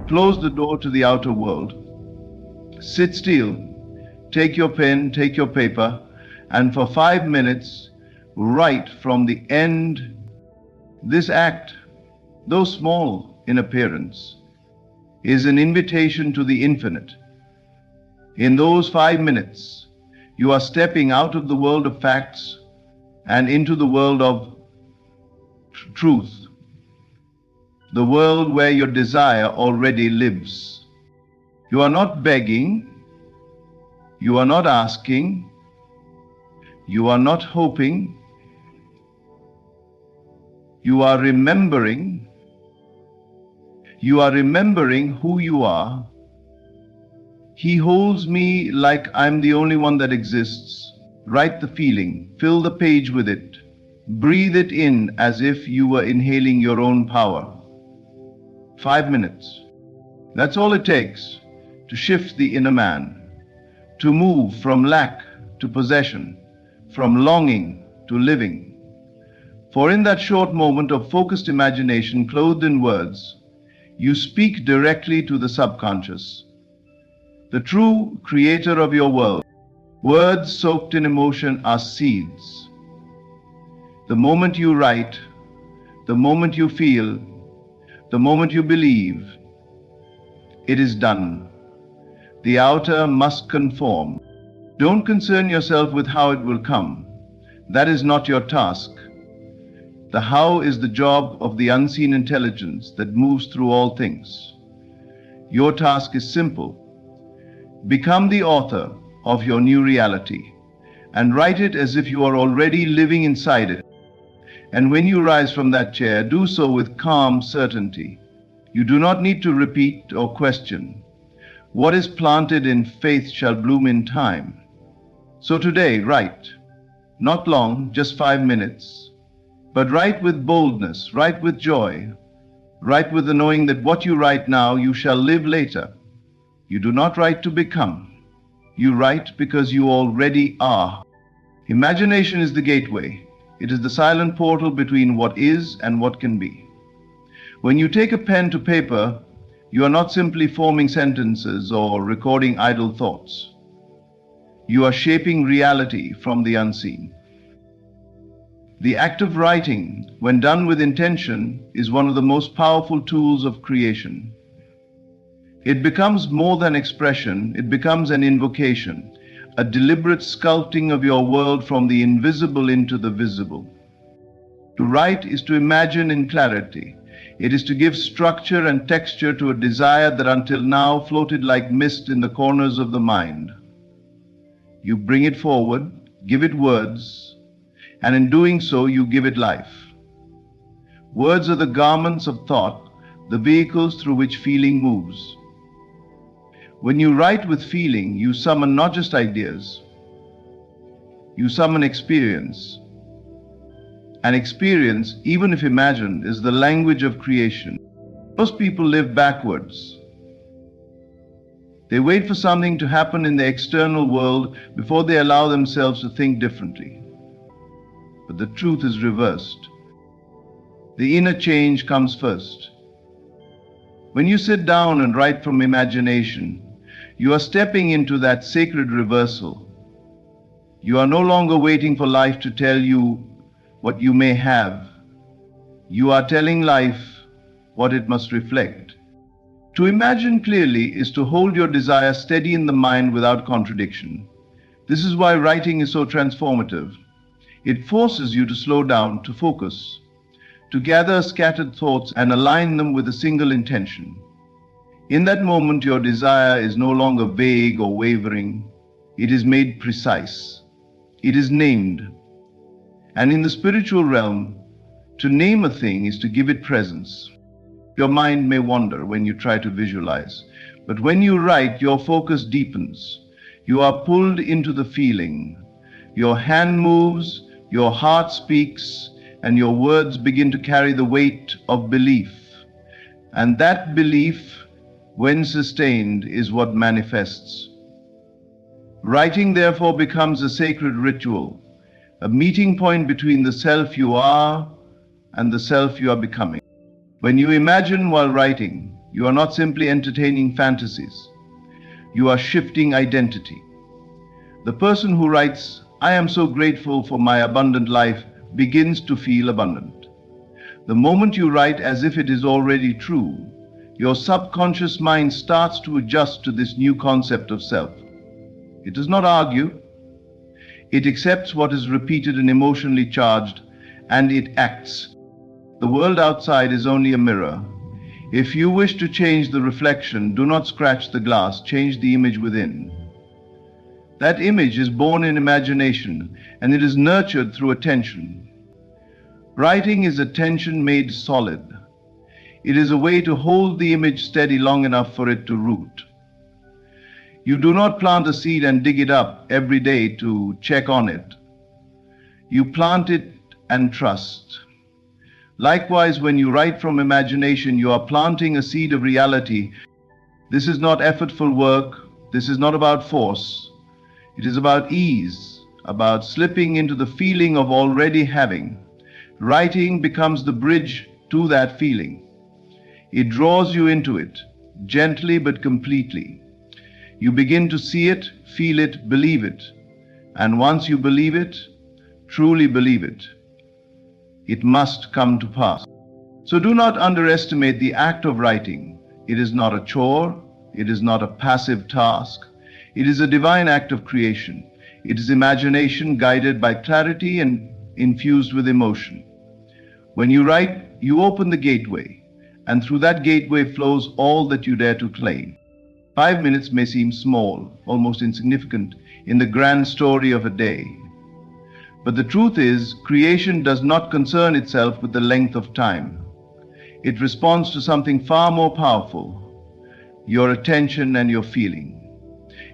Close the door to the outer world. Sit still. Take your pen, take your paper, and for 5 minutes, write from the end. This act, though small in appearance, is an invitation to the infinite. In those 5 minutes, you are stepping out of the world of facts and into the world of truth, the world where your desire already lives. You are not begging, you are not asking, you are not hoping, you are remembering. You are remembering who you are. He holds me like I'm the only one that exists. Write the feeling, fill the page with it, breathe it in as if you were inhaling your own power. 5 minutes. That's all it takes to shift the inner man, to move from lack to possession, from longing to living. For in that short moment of focused imagination clothed in words, you speak directly to the subconscious, the true creator of your world. Words soaked in emotion are seeds. The moment you write, the moment you feel, the moment you believe, it is done. The outer must conform. Don't concern yourself with how it will come. That is not your task. The how is the job of the unseen intelligence that moves through all things. Your task is simple. Become the author of your new reality and write it as if you are already living inside it. And when you rise from that chair, do so with calm certainty. You do not need to repeat or question. What is planted in faith shall bloom in time. So today, write. Not long, just 5 minutes. But write with boldness, write with joy, write with the knowing that what you write now, you shall live later. You do not write to become. You write because you already are. Imagination is the gateway. It is the silent portal between what is and what can be. When you take a pen to paper, you are not simply forming sentences or recording idle thoughts. You are shaping reality from the unseen. The act of writing, when done with intention, is one of the most powerful tools of creation. It becomes more than expression, it becomes an invocation, a deliberate sculpting of your world from the invisible into the visible. To write is to imagine in clarity. It is to give structure and texture to a desire that until now floated like mist in the corners of the mind. You bring it forward, give it words, and in doing so, you give it life. Words are the garments of thought, the vehicles through which feeling moves. When you write with feeling, you summon not just ideas, you summon experience. And experience, even if imagined, is the language of creation. Most people live backwards. They wait for something to happen in the external world before they allow themselves to think differently. But the truth is reversed. The inner change comes first. When you sit down and write from imagination, you are stepping into that sacred reversal. You are no longer waiting for life to tell you what you may have. You are telling life what it must reflect. To imagine clearly is to hold your desire steady in the mind without contradiction. This is why writing is so transformative. It forces you to slow down, to focus, to gather scattered thoughts and align them with a single intention. In that moment, your desire is no longer vague or wavering. It is made precise. It is named. And in the spiritual realm, to name a thing is to give it presence. Your mind may wander when you try to visualize, but when you write, your focus deepens. You are pulled into the feeling. Your hand moves, your heart speaks, and your words begin to carry the weight of belief. And that belief, when sustained, is what manifests. Writing, therefore, becomes a sacred ritual, a meeting point between the self you are and the self you are becoming. When you imagine while writing, You are not simply entertaining fantasies. You are shifting identity. The person who writes, "I am so grateful for my abundant life," begins to feel abundant. The moment you write as if it is already true, your subconscious mind starts to adjust to this new concept of self. It does not argue. It accepts what is repeated and emotionally charged, and it acts. The world outside is only a mirror. If you wish to change the reflection, do not scratch the glass, change the image within. That image is born in imagination, and it is nurtured through attention. Writing is attention made solid. It is a way to hold the image steady long enough for it to root. You do not plant a seed and dig it up every day to check on it. You plant it and trust. Likewise, when you write from imagination, you are planting a seed of reality. This is not effortful work. This is not about force. It is about ease, about slipping into the feeling of already having. Writing becomes the bridge to that feeling. It draws you into it, gently but completely. You begin to see it, feel it, believe it. And once you believe it, truly believe it, it must come to pass. So do not underestimate the act of writing. It is not a chore. It is not a passive task. It is a divine act of creation. It is imagination guided by clarity and infused with emotion. When you write, you open the gateway, and through that gateway flows all that you dare to claim. 5 minutes may seem small, almost insignificant, in the grand story of a day. But the truth is, creation does not concern itself with the length of time. It responds to something far more powerful, your attention and your feeling.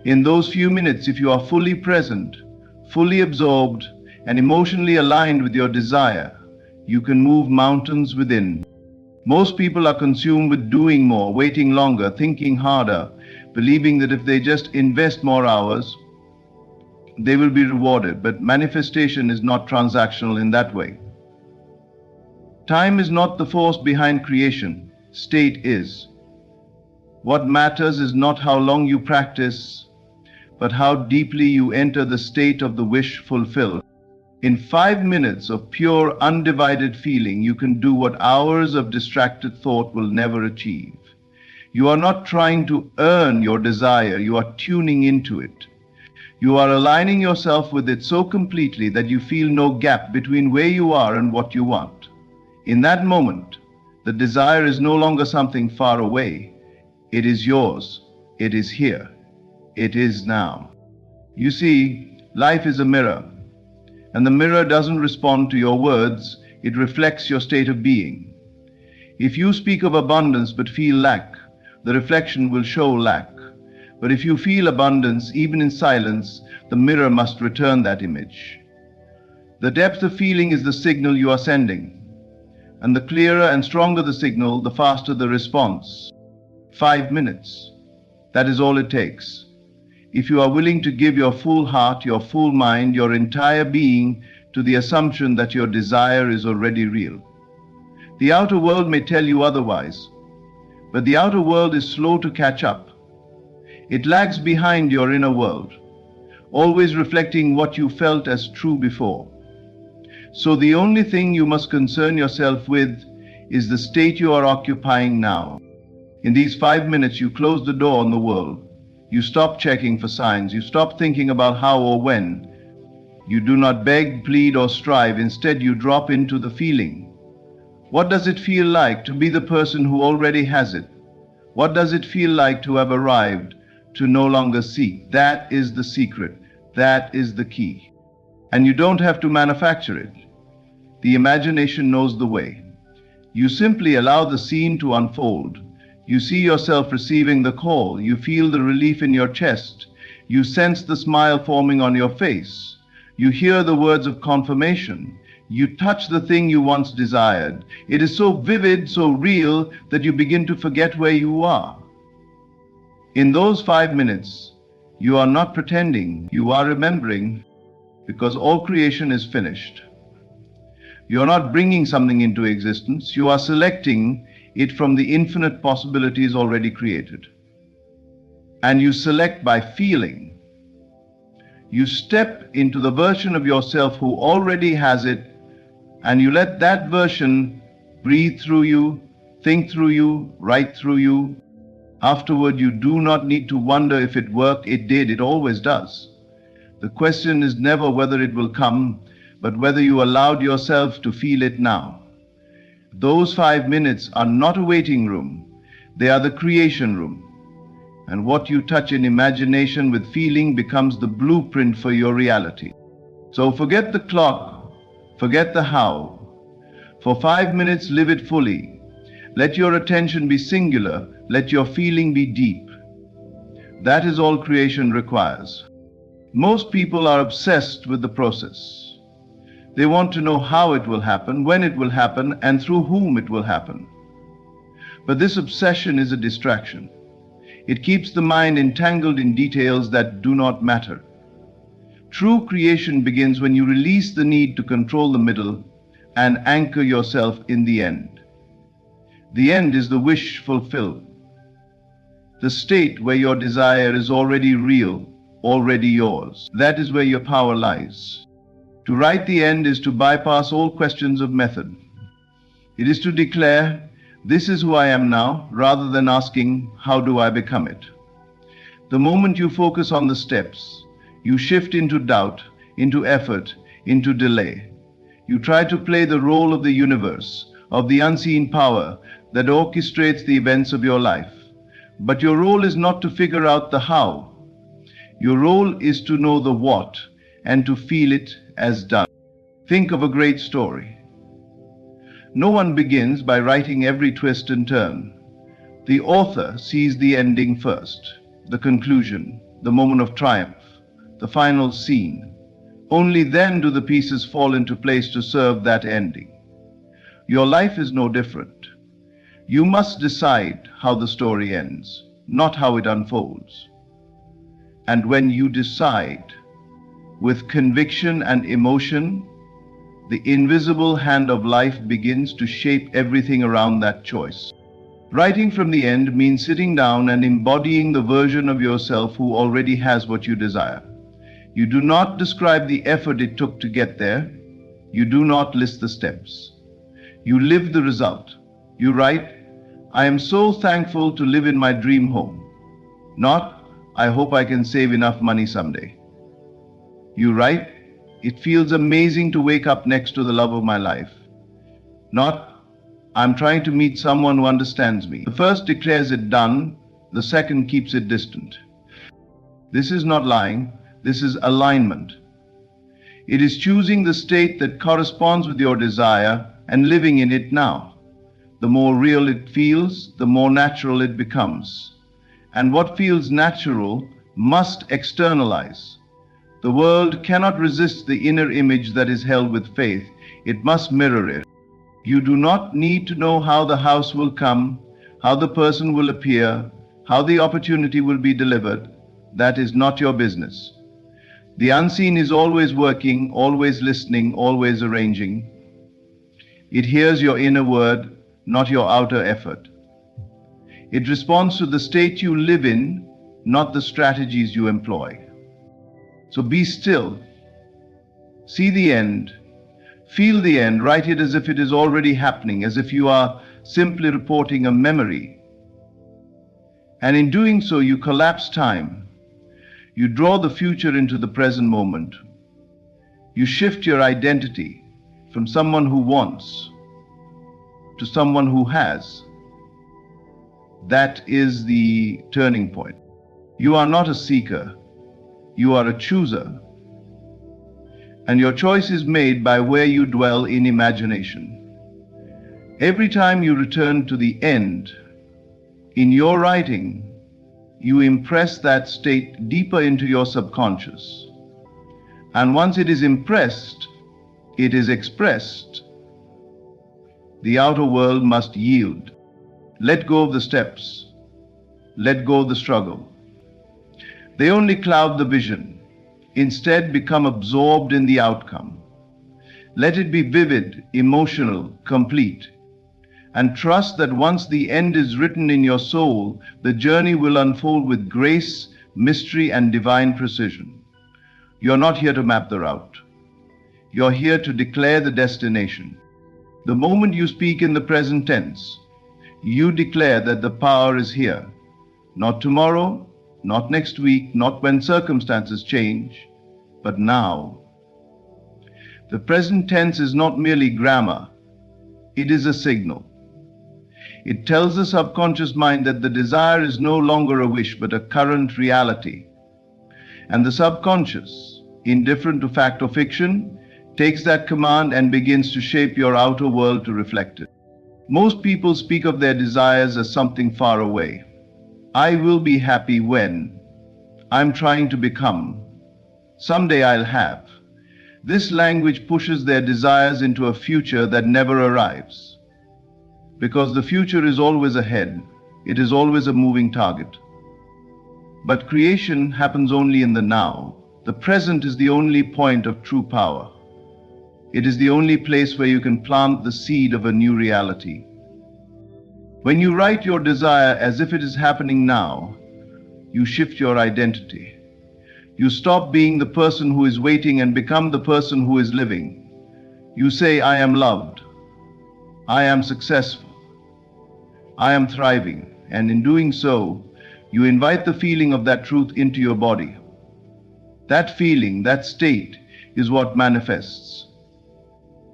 In those few minutes, if you are fully present, fully absorbed, and emotionally aligned with your desire, you can move mountains within. Most people are consumed with doing more, waiting longer, thinking harder, believing that if they just invest more hours, they will be rewarded. But manifestation is not transactional in that way. Time is not the force behind creation. State is. What matters is not how long you practice, but how deeply you enter the state of the wish fulfilled. In 5 minutes of pure, undivided feeling, you can do what hours of distracted thought will never achieve. You are not trying to earn your desire, you are tuning into it. You are aligning yourself with it so completely that you feel no gap between where you are and what you want. In that moment, the desire is no longer something far away. It is yours. It is here. It is now. You see, life is a mirror, and the mirror doesn't respond to your words, it reflects your state of being. If you speak of abundance but feel lack, the reflection will show lack. But if you feel abundance, even in silence, the mirror must return that image. The depth of feeling is the signal you are sending, and the clearer and stronger the signal, the faster the response. 5 minutes. That is all it takes. If you are willing to give your full heart, your full mind, your entire being to the assumption that your desire is already real. The outer world may tell you otherwise, but the outer world is slow to catch up. It lags behind your inner world, always reflecting what you felt as true before. So the only thing you must concern yourself with is the state you are occupying now. In these 5 minutes, you close the door on the world. You stop checking for signs. You stop thinking about how or when. You do not beg, plead, or strive. Instead, you drop into the feeling. What does it feel like to be the person who already has it? What does it feel like to have arrived, to no longer seek? That is the secret. That is the key. And you don't have to manufacture it. The imagination knows the way. You simply allow the scene to unfold. You see yourself receiving the call. You feel the relief in your chest. You sense the smile forming on your face. You hear the words of confirmation. You touch the thing you once desired. It is so vivid, so real, that you begin to forget where you are. In those 5 minutes, you are not pretending. You are remembering, because all creation is finished. You are not bringing something into existence. You are selecting it from the infinite possibilities already created. And you select by feeling. You step into the version of yourself who already has it, and you let that version breathe through you, think through you, write through you. Afterward, you do not need to wonder if it worked. It did. It always does. The question is never whether it will come, but whether you allowed yourself to feel it now. Those 5 minutes are not a waiting room. They are the creation room. And what you touch in imagination with feeling becomes the blueprint for your reality. So forget the clock, forget the how. For 5 minutes, live it fully. Let your attention be singular, let your feeling be deep. That is all creation requires. Most people are obsessed with the process. They want to know how it will happen, when it will happen, and through whom it will happen. But this obsession is a distraction. It keeps the mind entangled in details that do not matter. True creation begins when you release the need to control the middle and anchor yourself in the end. The end is the wish fulfilled, the state where your desire is already real, already yours. That is where your power lies. To write the end is to bypass all questions of method. It is to declare, "This is who I am now," rather than asking, "How do I become it?" The moment you focus on the steps, you shift into doubt, into effort, into delay. You try to play the role of the universe, of the unseen power that orchestrates the events of your life. But your role is not to figure out the how. Your role is to know the what and to feel it as done. Think of a great story. No one begins by writing every twist and turn. The author sees the ending first, the conclusion, the moment of triumph, the final scene. Only then do the pieces fall into place to serve that ending. Your life is no different. You must decide how the story ends, not how it unfolds. And when you decide with conviction and emotion, the invisible hand of life begins to shape everything around that choice. Writing from the end means sitting down and embodying the version of yourself who already has what you desire. You do not describe the effort it took to get there. You do not list the steps. You live the result. You write, "I am so thankful to live in my dream home." Not, "I hope I can save enough money someday." You write, "It feels amazing to wake up next to the love of my life." Not, "I'm trying to meet someone who understands me." The first declares it done, the second keeps it distant. This is not lying, this is alignment. It is choosing the state that corresponds with your desire and living in it now. The more real it feels, the more natural it becomes. And what feels natural must externalize. The world cannot resist the inner image that is held with faith. It must mirror it. You do not need to know how the house will come, how the person will appear, how the opportunity will be delivered. That is not your business. The unseen is always working, always listening, always arranging. It hears your inner word, not your outer effort. It responds to the state you live in, not the strategies you employ. So be still. See the end. Feel the end. Write it as if it is already happening, as if you are simply reporting a memory. And in doing so, you collapse time. You draw the future into the present moment. You shift your identity from someone who wants to someone who has. That is the turning point. You are not a seeker. You are a chooser. And your choice is made by where you dwell in imagination. Every time you return to the end, in your writing, you impress that state deeper into your subconscious. And once it is impressed, it is expressed. The outer world must yield. Let go of the steps. Let go of the struggle. They only cloud the vision. Instead, become absorbed in the outcome. Let it be vivid, emotional, complete. and trust that once the end is written in your soul, the journey will unfold with grace, mystery, and divine precision. You're not here to map the route. You're here to declare the destination. The moment you speak in the present tense, you declare that the power is here. Not tomorrow, not next week, not when circumstances change, but now. The present tense is not merely grammar, it is a signal. It tells the subconscious mind that the desire is no longer a wish but a current reality. And the subconscious, indifferent to fact or fiction, takes that command and begins to shape your outer world to reflect it. Most people speak of their desires as something far away. I will be happy when. I'm trying to become. Someday I'll have. This language pushes their desires into a future that never arrives. Because the future is always ahead, it is always a moving target. But creation happens only in the now. The present is the only point of true power. It is the only place where you can plant the seed of a new reality. When you write your desire as if it is happening now, you shift your identity. You stop being the person who is waiting and become the person who is living. You say, I am loved. I am successful. I am thriving. And in doing so, you invite the feeling of that truth into your body. That feeling, that state, is what manifests.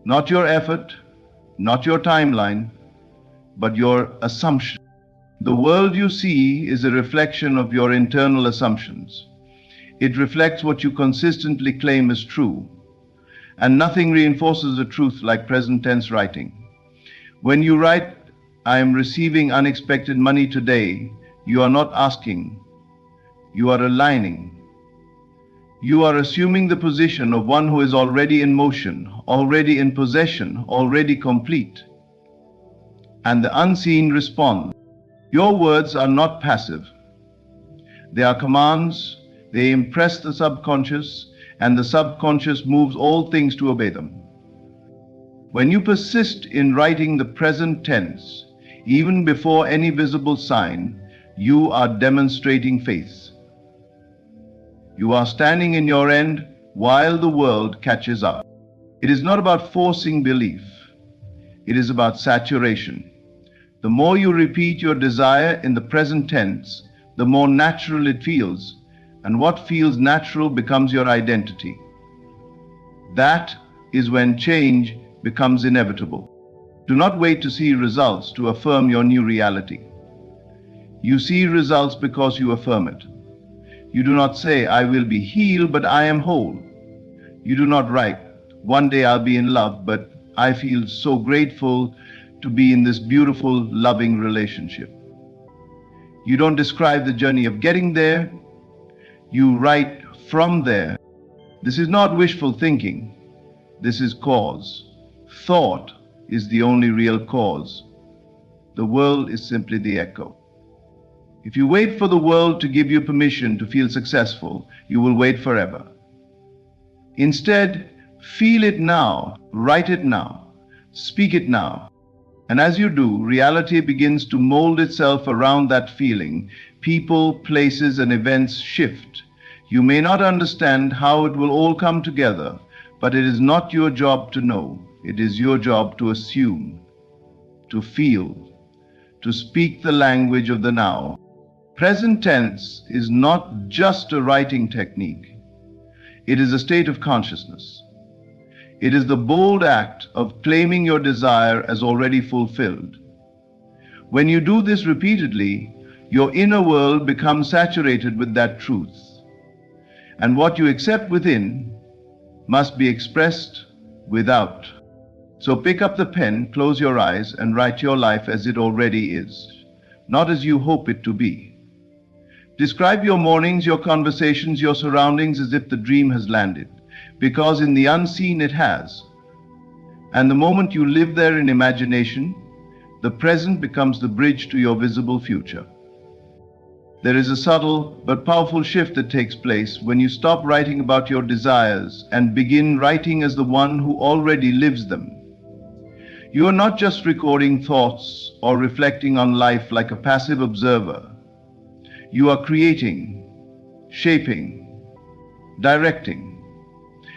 Not your effort, not your timeline, but your assumption. The world you see is a reflection of your internal assumptions. It reflects what you consistently claim is true. And nothing reinforces the truth like present tense writing. When you write, I am receiving unexpected money today, you are not asking, you are aligning. You are assuming the position of one who is already in motion, already in possession, already complete. And the unseen responds. Your words are not passive. They are commands. They impress the subconscious, and the subconscious moves all things to obey them. When you persist in writing the present tense, even before any visible sign, you are demonstrating faith. You are standing in your end while the world catches up. It is not about forcing belief. It is about saturation. The more you repeat your desire in the present tense, the more natural it feels, and what feels natural becomes your identity. That is when change becomes inevitable. Do not wait to see results to affirm your new reality. You see results because you affirm it. You do not say, I will be healed, but I am whole. You do not write, one day I'll be in love, but I feel so grateful to be in this beautiful, loving relationship. You don't describe the journey of getting there. You write from there. This is not wishful thinking. This is cause. Thought is the only real cause. The world is simply the echo. If you wait for the world to give you permission to feel successful, you will wait forever. Instead, feel it now, write it now, speak it now. And as you do, reality begins to mold itself around that feeling. People, places, and events shift. You may not understand how it will all come together, but it is not your job to know. It is your job to assume, to feel, to speak the language of the now. Present tense is not just a writing technique. It is a state of consciousness. It is the bold act of claiming your desire as already fulfilled. When you do this repeatedly, your inner world becomes saturated with that truth. And what you accept within must be expressed without. So pick up the pen, close your eyes, and write your life as it already is, not as you hope it to be. Describe your mornings, your conversations, your surroundings as if the dream has landed, because in the unseen it has. And the moment you live there in imagination, the present becomes the bridge to your visible future. There is a subtle but powerful shift that takes place when you stop writing about your desires and begin writing as the one who already lives them. You are not just recording thoughts or reflecting on life like a passive observer. You are creating, shaping, directing.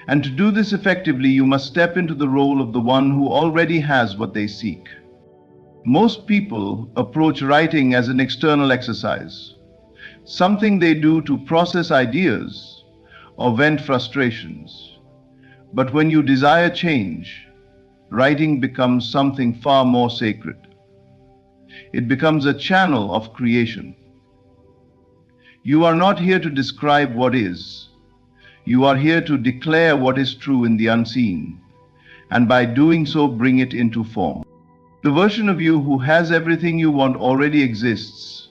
And to do this effectively, you must step into the role of the one who already has what they seek. Most people approach writing as an external exercise, something they do to process ideas or vent frustrations. But when you desire change, writing becomes something far more sacred. It becomes a channel of creation. You are not here to describe what is. You are here to declare what is true in the unseen, and by doing so, bring it into form. The version of you who has everything you want already exists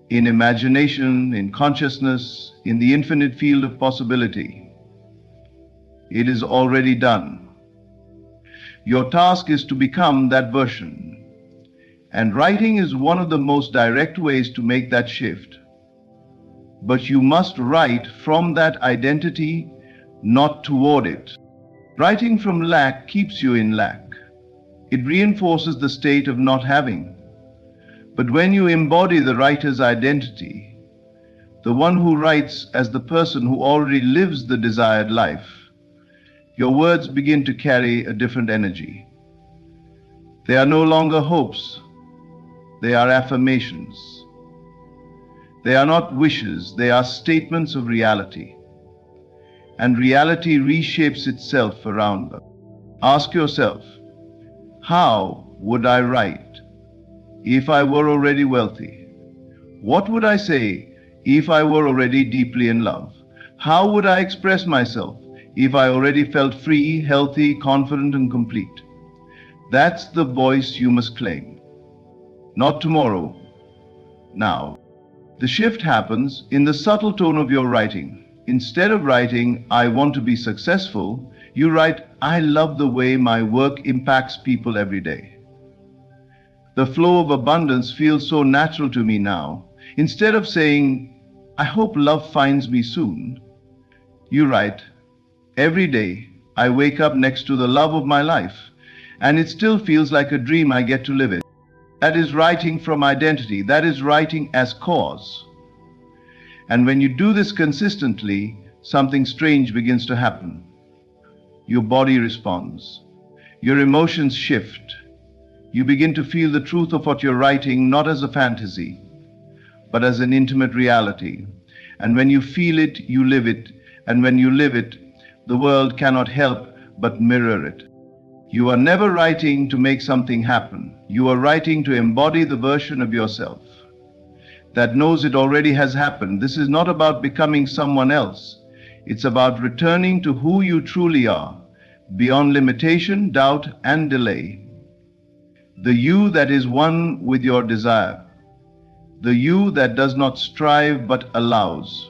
in imagination, in consciousness, in the infinite field of possibility. It is already done. Your task is to become that version, and writing is one of the most direct ways to make that shift. But you must write from that identity, not toward it. Writing from lack keeps you in lack. It reinforces the state of not having. But when you embody the writer's identity, the one who writes as the person who already lives the desired life, your words begin to carry a different energy. They are no longer hopes, they are affirmations. They are not wishes, they are statements of reality. And reality reshapes itself around them. Ask yourself, how would I write if I were already wealthy? What would I say if I were already deeply in love? How would I express myself if I already felt free, healthy, confident, and complete? That's the voice you must claim. Not tomorrow, now. The shift happens in the subtle tone of your writing. Instead of writing, I want to be successful, you write, I love the way my work impacts people every day. The flow of abundance feels so natural to me now. Instead of saying, I hope love finds me soon, you write, every day I wake up next to the love of my life, and it still feels like a dream I get to live it. That is writing from identity. That is writing as cause. And when you do this consistently, something strange begins to happen. Your body responds. Your emotions shift. You begin to feel the truth of what you're writing, not as a fantasy, but as an intimate reality. And when you feel it, you live it. And when you live it, the world cannot help but mirror it. You are never writing to make something happen. You are writing to embody the version of yourself that knows it already has happened. This is not about becoming someone else. It's about returning to who you truly are, beyond limitation, doubt, and delay. The you that is one with your desire. The you that does not strive but allows.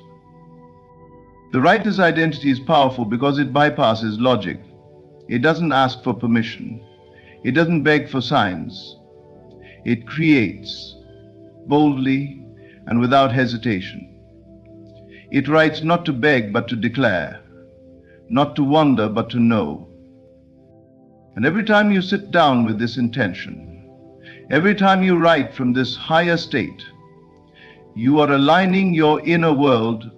The writer's identity is powerful because it bypasses logic. It doesn't ask for permission. It doesn't beg for signs. It creates boldly and without hesitation. It writes not to beg but to declare, not to wonder but to know. And every time you sit down with this intention, every time you write from this higher state, you are aligning your inner world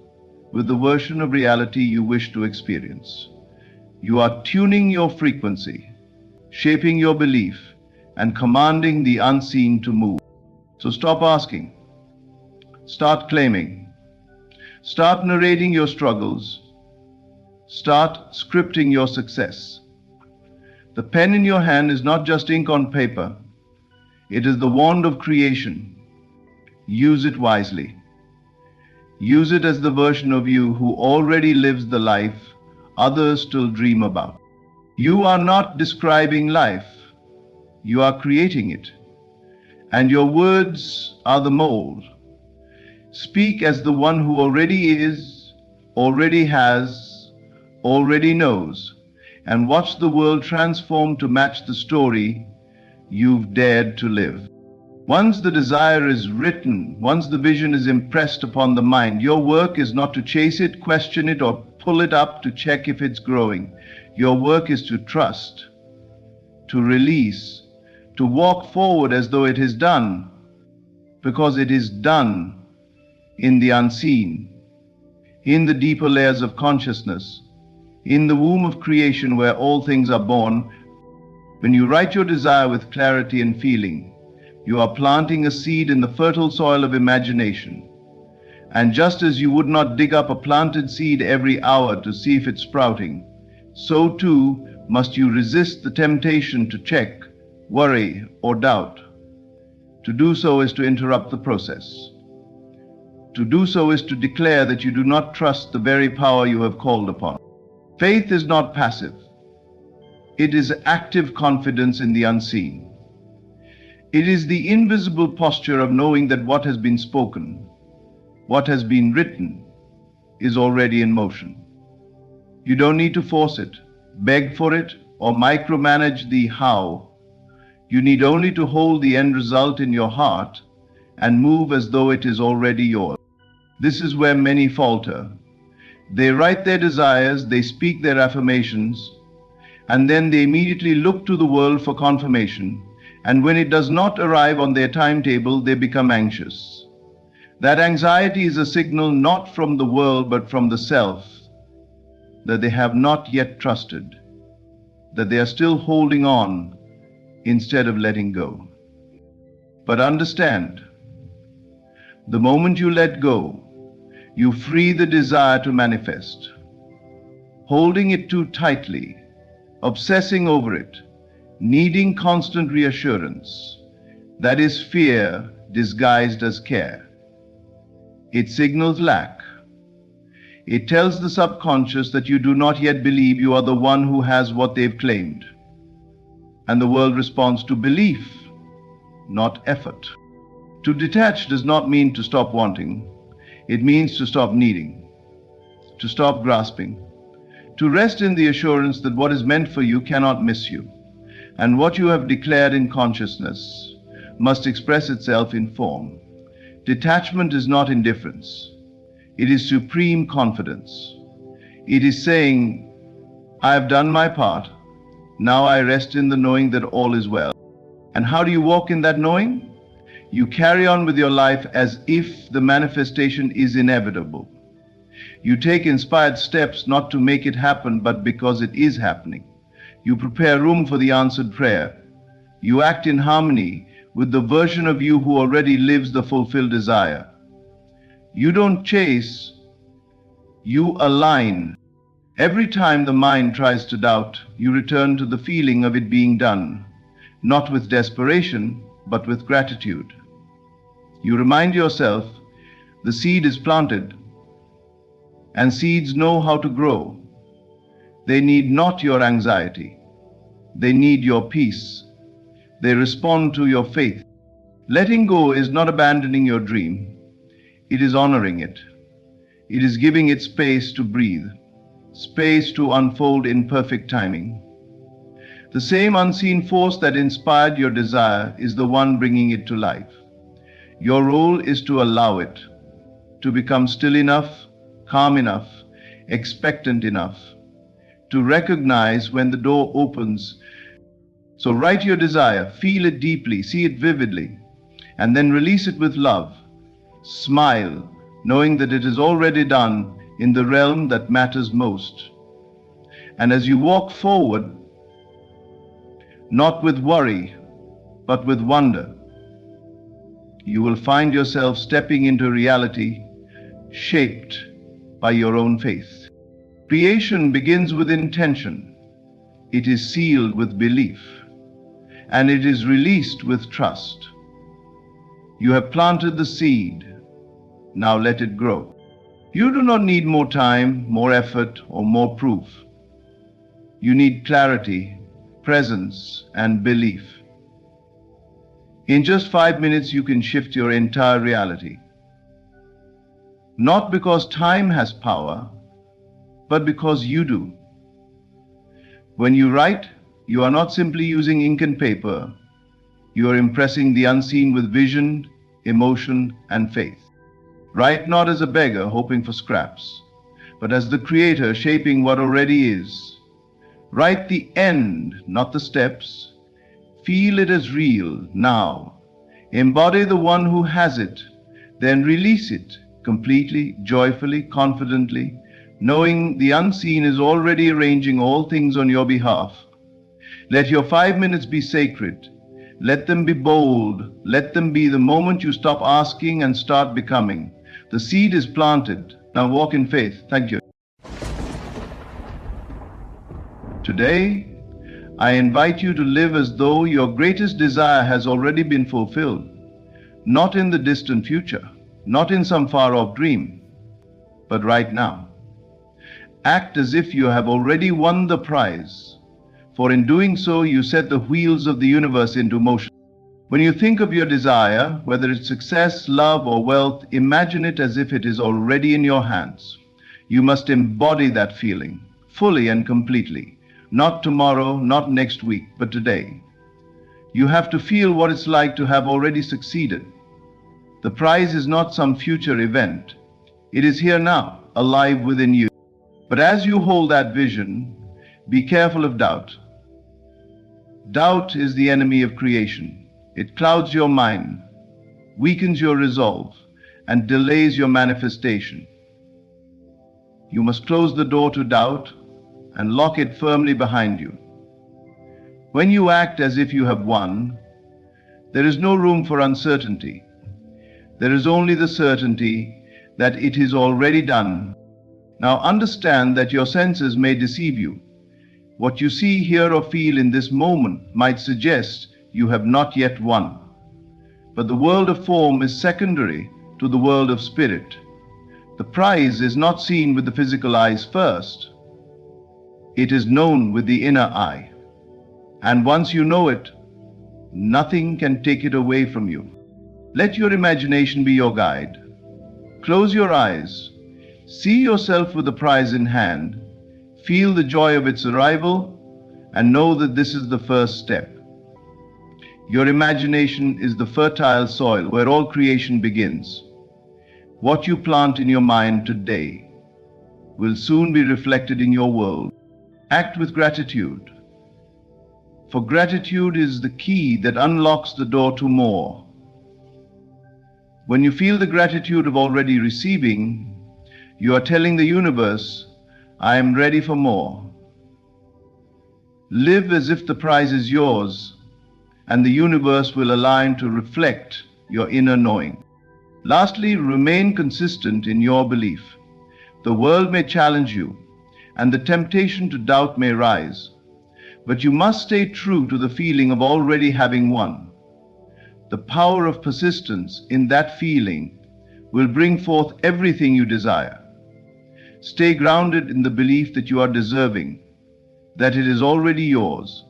with the version of reality you wish to experience. You are tuning your frequency, shaping your belief, and commanding the unseen to move. So stop asking. Start claiming. Start narrating your struggles. Start scripting your success. The pen in your hand is not just ink on paper. It is the wand of creation. Use it wisely. Use it as the version of you who already lives the life others still dream about. You are not describing life. You are creating it. And your words are the mold. Speak as the one who already is, already has, already knows, and watch the world transform to match the story you've dared to live. Once the desire is written, once the vision is impressed upon the mind, your work is not to chase it, question it, or pull it up to check if it's growing. Your work is to trust to release, to walk forward as though it is done, because it is done in the unseen, in the deeper layers of consciousness, in the womb of creation where all things are born. When you write your desire with clarity and feeling, you are planting a seed in the fertile soil of imagination. And just as you would not dig up a planted seed every hour to see if it's sprouting, so too must you resist the temptation to check, worry, or doubt. To do so is to interrupt the process. To do so is to declare that you do not trust the very power you have called upon. Faith is not passive. It is active confidence in the unseen. It is the invisible posture of knowing that what has been spoken, what has been written, is already in motion. You don't need to force it, beg for it, or micromanage the how. You need only to hold the end result in your heart and move as though it is already yours. This is where many falter. They write their desires, they speak their affirmations, and then they immediately look to the world for confirmation. And when it does not arrive on their timetable, they become anxious. That anxiety is a signal not from the world but from the self, that they have not yet trusted, that they are still holding on instead of letting go. But understand, the moment you let go, you free the desire to manifest. Holding it too tightly, obsessing over it, needing constant reassurance, that is fear disguised as care. It signals lack. It tells the subconscious that you do not yet believe you are the one who has what they've claimed. And the world responds to belief, not effort. To detach does not mean to stop wanting. It means to stop needing, to stop grasping, to rest in the assurance that what is meant for you cannot miss you, and what you have declared in consciousness must express itself in form. Detachment is not indifference. It is supreme confidence. It is saying, I have done my part. Now I rest in the knowing that all is well. And how do you walk in that knowing? You carry on with your life as if the manifestation is inevitable. You take inspired steps not to make it happen, but because it is happening. You prepare room for the answered prayer. You act in harmony with the version of you who already lives the fulfilled desire. You don't chase, you align. Every time the mind tries to doubt, you return to the feeling of it being done, not with desperation, but with gratitude. You remind yourself the seed is planted, and seeds know how to grow. They need not your anxiety. They need your peace. They respond to your faith. Letting go is not abandoning your dream. It is honoring it. It is giving it space to breathe, space to unfold in perfect timing. The same unseen force that inspired your desire is the one bringing it to life. Your role is to allow it, to become still enough, calm enough, expectant enough, to recognize when the door opens. So write your desire, feel it deeply, see it vividly, and then release it with love. Smile, knowing that it is already done in the realm that matters most. And as you walk forward, not with worry, but with wonder, you will find yourself stepping into reality shaped by your own faith. Creation begins with intention. It is sealed with belief, and it is released with trust. You have planted the seed. Now let it grow. You do not need more time, more effort, or more proof. You need clarity, presence, and belief. In just 5 minutes, you can shift your entire reality. Not because time has power, but because you do. When you write, you are not simply using ink and paper. You are impressing the unseen with vision, emotion, and faith. Write not as a beggar hoping for scraps, but as the creator shaping what already is. Write the end, not the steps. Feel it as real now. Embody the one who has it, then release it completely, joyfully, confidently, knowing the unseen is already arranging all things on your behalf. Let your 5 minutes be sacred. Let them be bold. Let them be the moment you stop asking and start becoming. The seed is planted. Now walk in faith. Thank you. Today, I invite you to live as though your greatest desire has already been fulfilled, not in the distant future, not in some far-off dream, but right now. Act as if you have already won the prize, for in doing so you set the wheels of the universe into motion. When you think of your desire, whether it's success, love, or wealth, imagine it as if it is already in your hands. You must embody that feeling, fully and completely. Not tomorrow, not next week, but today. You have to feel what it's like to have already succeeded. The prize is not some future event. It is here now, alive within you. But as you hold that vision, be careful of doubt. Doubt is the enemy of creation. It clouds your mind, weakens your resolve, and delays your manifestation. You must close the door to doubt and lock it firmly behind you. When you act as if you have won, there is no room for uncertainty. There is only the certainty that it is already done. Now understand that your senses may deceive you. What you see, hear, or feel in this moment might suggest you have not yet won. But the world of form is secondary to the world of spirit. The prize is not seen with the physical eyes first. It is known with the inner eye. And once you know it, nothing can take it away from you. Let your imagination be your guide. Close your eyes. See yourself with the prize in hand. Feel the joy of its arrival and know that this is the first step. Your imagination is the fertile soil where all creation begins. What you plant in your mind today will soon be reflected in your world. Act with gratitude, for gratitude is the key that unlocks the door to more. When you feel the gratitude of already receiving, you are telling the universe, I am ready for more. Live as if the prize is yours, and the universe will align to reflect your inner knowing. Lastly, remain consistent in your belief. The world may challenge you, and the temptation to doubt may rise, but you must stay true to the feeling of already having won. The power of persistence in that feeling will bring forth everything you desire. Stay grounded in the belief that you are deserving, that it is already yours,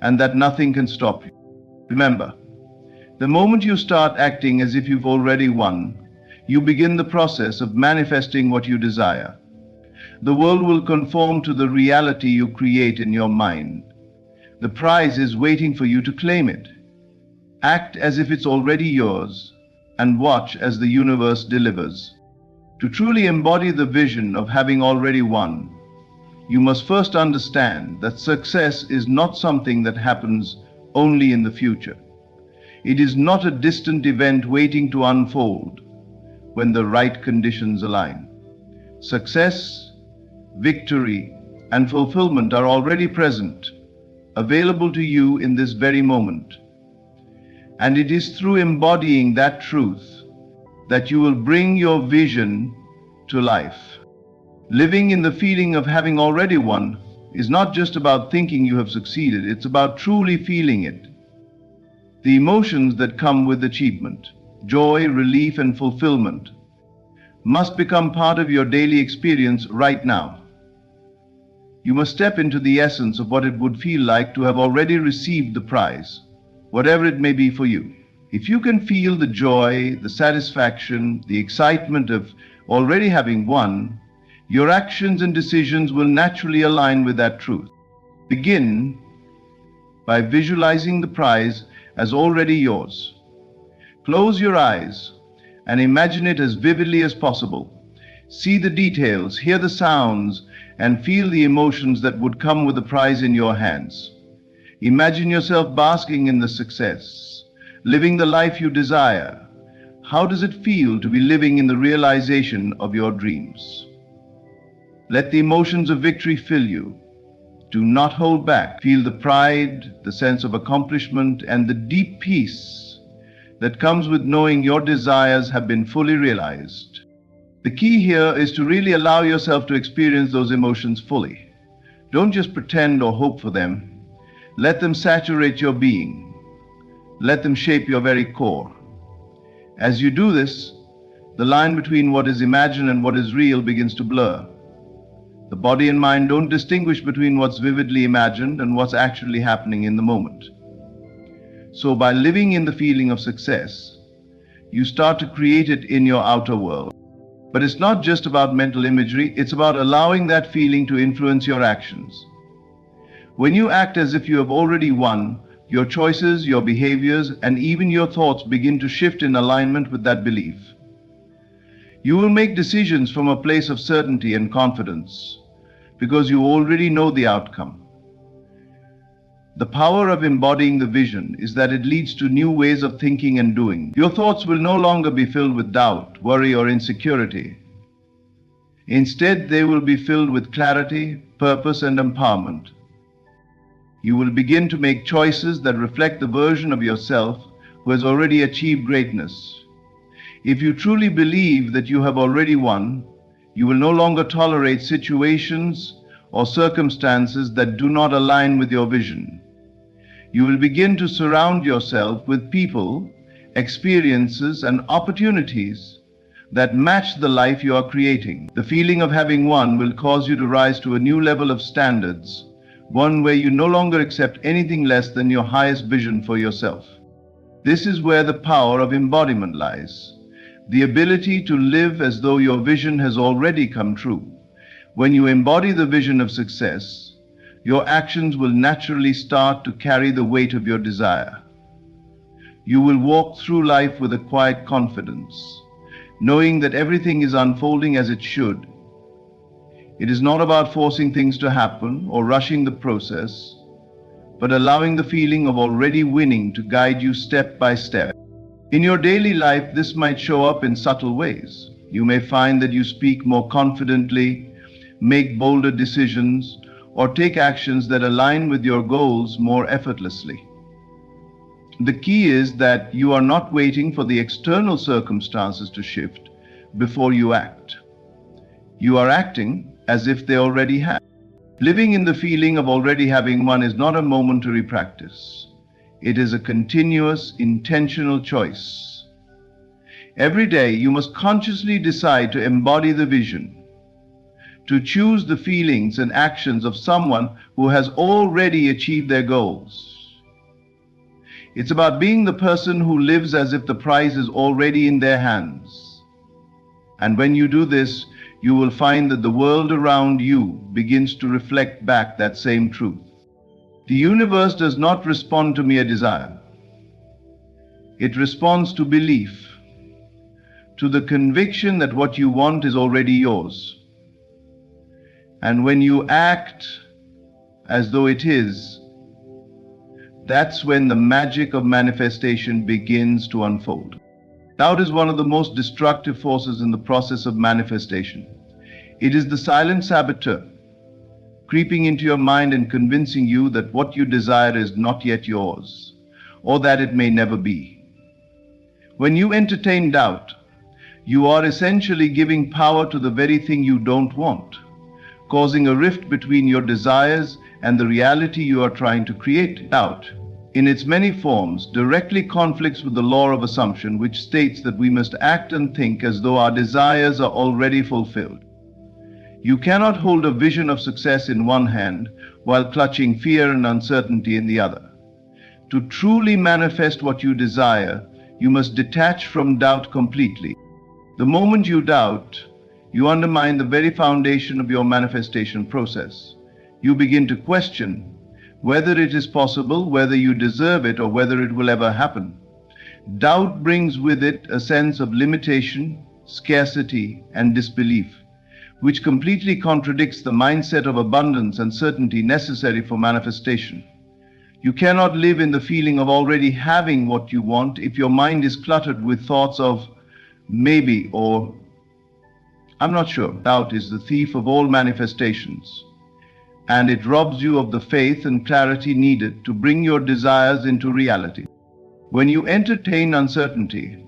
and that nothing can stop you. Remember, the moment you start acting as if you've already won, you begin the process of manifesting what you desire. The world will conform to the reality you create in your mind. The prize is waiting for you to claim it. Act as if it's already yours and watch as the universe delivers. To truly embody the vision of having already won, you must first understand that success is not something that happens only in the future. It is not a distant event waiting to unfold when the right conditions align. Success, victory, and fulfillment are already present, available to you in this very moment. And it is through embodying that truth that you will bring your vision to life. Living in the feeling of having already won is not just about thinking you have succeeded, it's about truly feeling it. The emotions that come with achievement, joy, relief, and fulfillment, must become part of your daily experience right now. You must step into the essence of what it would feel like to have already received the prize, whatever it may be for you. If you can feel the joy, the satisfaction, the excitement of already having won, your actions and decisions will naturally align with that truth. Begin by visualizing the prize as already yours. Close your eyes and imagine it as vividly as possible. See the details, hear the sounds, and feel the emotions that would come with the prize in your hands. Imagine yourself basking in the success, living the life you desire. How does it feel to be living in the realization of your dreams? Let the emotions of victory fill you. Do not hold back. Feel the pride, the sense of accomplishment, and the deep peace that comes with knowing your desires have been fully realized. The key here is to really allow yourself to experience those emotions fully. Don't just pretend or hope for them. Let them saturate your being. Let them shape your very core. As you do this, the line between what is imagined and what is real begins to blur. The body and mind don't distinguish between what's vividly imagined and what's actually happening in the moment. So by living in the feeling of success, you start to create it in your outer world. But it's not just about mental imagery, it's about allowing that feeling to influence your actions. When you act as if you have already won, your choices, your behaviors, and even your thoughts begin to shift in alignment with that belief. You will make decisions from a place of certainty and confidence, because you already know the outcome. The power of embodying the vision is that it leads to new ways of thinking and doing. Your thoughts will no longer be filled with doubt, worry, or insecurity. Instead, they will be filled with clarity, purpose, and empowerment. You will begin to make choices that reflect the version of yourself who has already achieved greatness. If you truly believe that you have already won, you will no longer tolerate situations or circumstances that do not align with your vision. You will begin to surround yourself with people, experiences, and opportunities that match the life you are creating. The feeling of having won will cause you to rise to a new level of standards, one where you no longer accept anything less than your highest vision for yourself. This is where the power of embodiment lies, the ability to live as though your vision has already come true. When you embody the vision of success, your actions will naturally start to carry the weight of your desire. You will walk through life with a quiet confidence, knowing that everything is unfolding as it should. It is not about forcing things to happen or rushing the process, but allowing the feeling of already winning to guide you step by step. In your daily life, this might show up in subtle ways. You may find that you speak more confidently, make bolder decisions, or take actions that align with your goals more effortlessly. The key is that you are not waiting for the external circumstances to shift before you act. You are acting as if they already have. Living in the feeling of already having won is not a momentary practice. It is a continuous, intentional choice. Every day, you must consciously decide to embody the vision, to choose the feelings and actions of someone who has already achieved their goals. It's about being the person who lives as if the prize is already in their hands. And when you do this, you will find that the world around you begins to reflect back that same truth. The universe does not respond to mere desire. It responds to belief, to the conviction that what you want is already yours. And when you act as though it is, that's when the magic of manifestation begins to unfold. Doubt is one of the most destructive forces in the process of manifestation. It is the silent saboteur, creeping into your mind and convincing you that what you desire is not yet yours, or that it may never be. When you entertain doubt, you are essentially giving power to the very thing you don't want, causing a rift between your desires and the reality you are trying to create. Doubt, in its many forms, directly conflicts with the law of assumption, which states that we must act and think as though our desires are already fulfilled. You cannot hold a vision of success in one hand while clutching fear and uncertainty in the other. To truly manifest what you desire, you must detach from doubt completely. The moment you doubt, you undermine the very foundation of your manifestation process. You begin to question whether it is possible, whether you deserve it, or whether it will ever happen. Doubt brings with it a sense of limitation, scarcity, and disbelief, which completely contradicts the mindset of abundance and certainty necessary for manifestation. You cannot live in the feeling of already having what you want if your mind is cluttered with thoughts of maybe or I'm not sure. Doubt is the thief of all manifestations, and it robs you of the faith and clarity needed to bring your desires into reality. When you entertain uncertainty,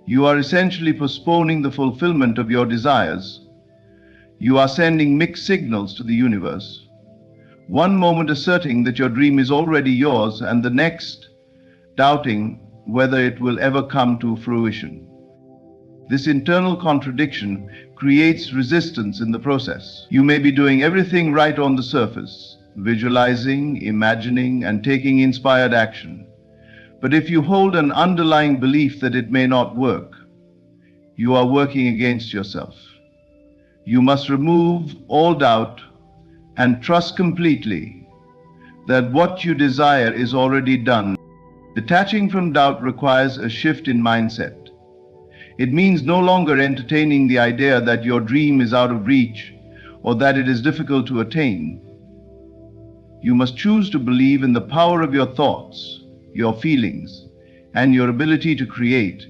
you are essentially postponing the fulfillment of your desires. You are sending mixed signals to the universe. One moment asserting that your dream is already yours, and the next doubting whether it will ever come to fruition. This internal contradiction creates resistance in the process. You may be doing everything right on the surface, visualizing, imagining, and taking inspired action. But if you hold an underlying belief that it may not work, you are working against yourself. You must remove all doubt and trust completely that what you desire is already done. Detaching from doubt requires a shift in mindset. It means no longer entertaining the idea that your dream is out of reach or that it is difficult to attain. You must choose to believe in the power of your thoughts, your feelings, and your ability to create,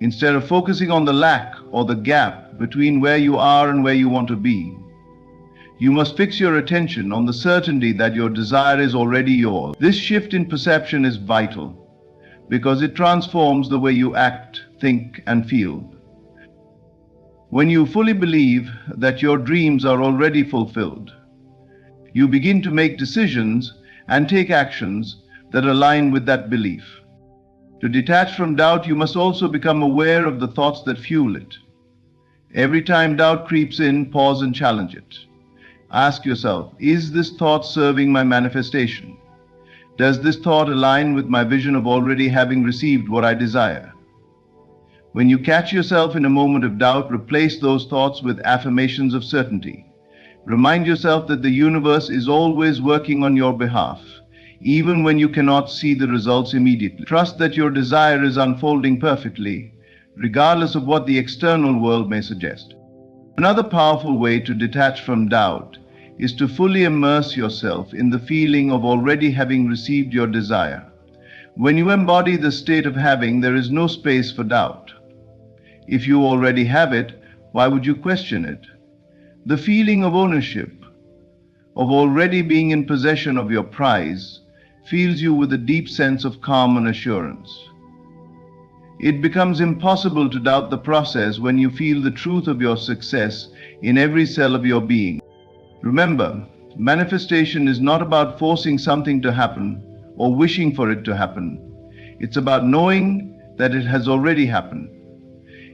instead of focusing on the lack or the gap between where you are and where you want to be. You must fix your attention on the certainty that your desire is already yours. This shift in perception is vital because it transforms the way you act, think, and feel. When you fully believe that your dreams are already fulfilled, you begin to make decisions and take actions that align with that belief. To detach from doubt, you must also become aware of the thoughts that fuel it. Every time doubt creeps in, pause and challenge it. Ask yourself, is this thought serving my manifestation? Does this thought align with my vision of already having received what I desire? When you catch yourself in a moment of doubt, replace those thoughts with affirmations of certainty. Remind yourself that the universe is always working on your behalf, even when you cannot see the results immediately. Trust that your desire is unfolding perfectly, regardless of what the external world may suggest. Another powerful way to detach from doubt is to fully immerse yourself in the feeling of already having received your desire. When you embody the state of having, there is no space for doubt. If you already have it, why would you question it? The feeling of ownership, of already being in possession of your prize, fills you with a deep sense of calm and assurance. It becomes impossible to doubt the process when you feel the truth of your success in every cell of your being. Remember, manifestation is not about forcing something to happen or wishing for it to happen. It's about knowing that it has already happened.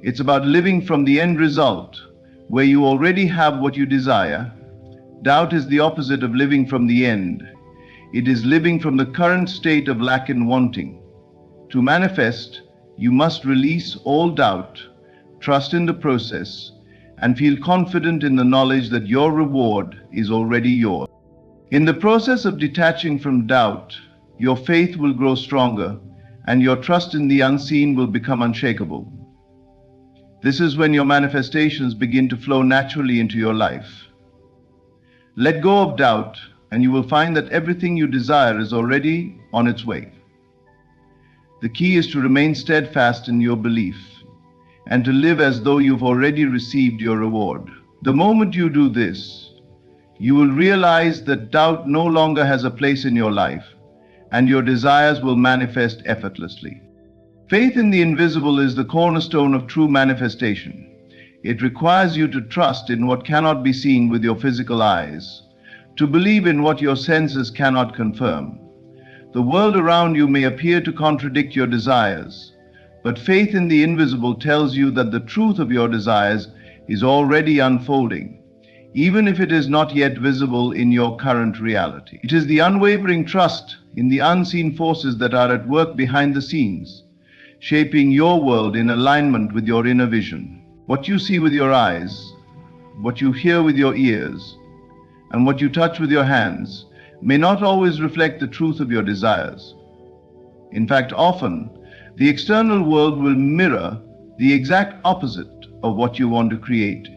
It's about living from the end result, where you already have what you desire. Doubt is the opposite of living from the end. It is living from the current state of lack and wanting. To manifest, you must release all doubt, trust in the process, and feel confident in the knowledge that your reward is already yours. In the process of detaching from doubt, your faith will grow stronger and your trust in the unseen will become unshakable. This is when your manifestations begin to flow naturally into your life. Let go of doubt and you will find that everything you desire is already on its way. The key is to remain steadfast in your belief and to live as though you've already received your reward. The moment you do this, you will realize that doubt no longer has a place in your life, and your desires will manifest effortlessly. Faith in the invisible is the cornerstone of true manifestation. It requires you to trust in what cannot be seen with your physical eyes, to believe in what your senses cannot confirm. The world around you may appear to contradict your desires, but faith in the invisible tells you that the truth of your desires is already unfolding, even if it is not yet visible in your current reality. It is the unwavering trust in the unseen forces that are at work behind the scenes, shaping your world in alignment with your inner vision. What you see with your eyes, what you hear with your ears, and what you touch with your hands may not always reflect the truth of your desires. In fact, often, the external world will mirror the exact opposite of what you want to create.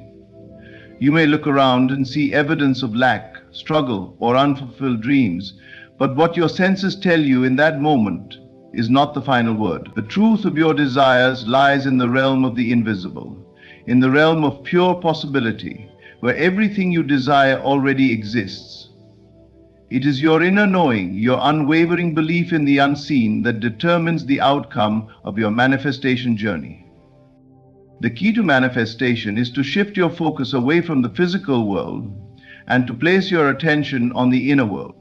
You may look around and see evidence of lack, struggle, or unfulfilled dreams, But what your senses tell you in that moment is not the final word. The truth of your desires lies in the realm of the invisible, in the realm of pure possibility, where everything you desire already exists. It is your inner knowing, your unwavering belief in the unseen, that determines the outcome of your manifestation journey. The key to manifestation is to shift your focus away from the physical world and to place your attention on the inner world,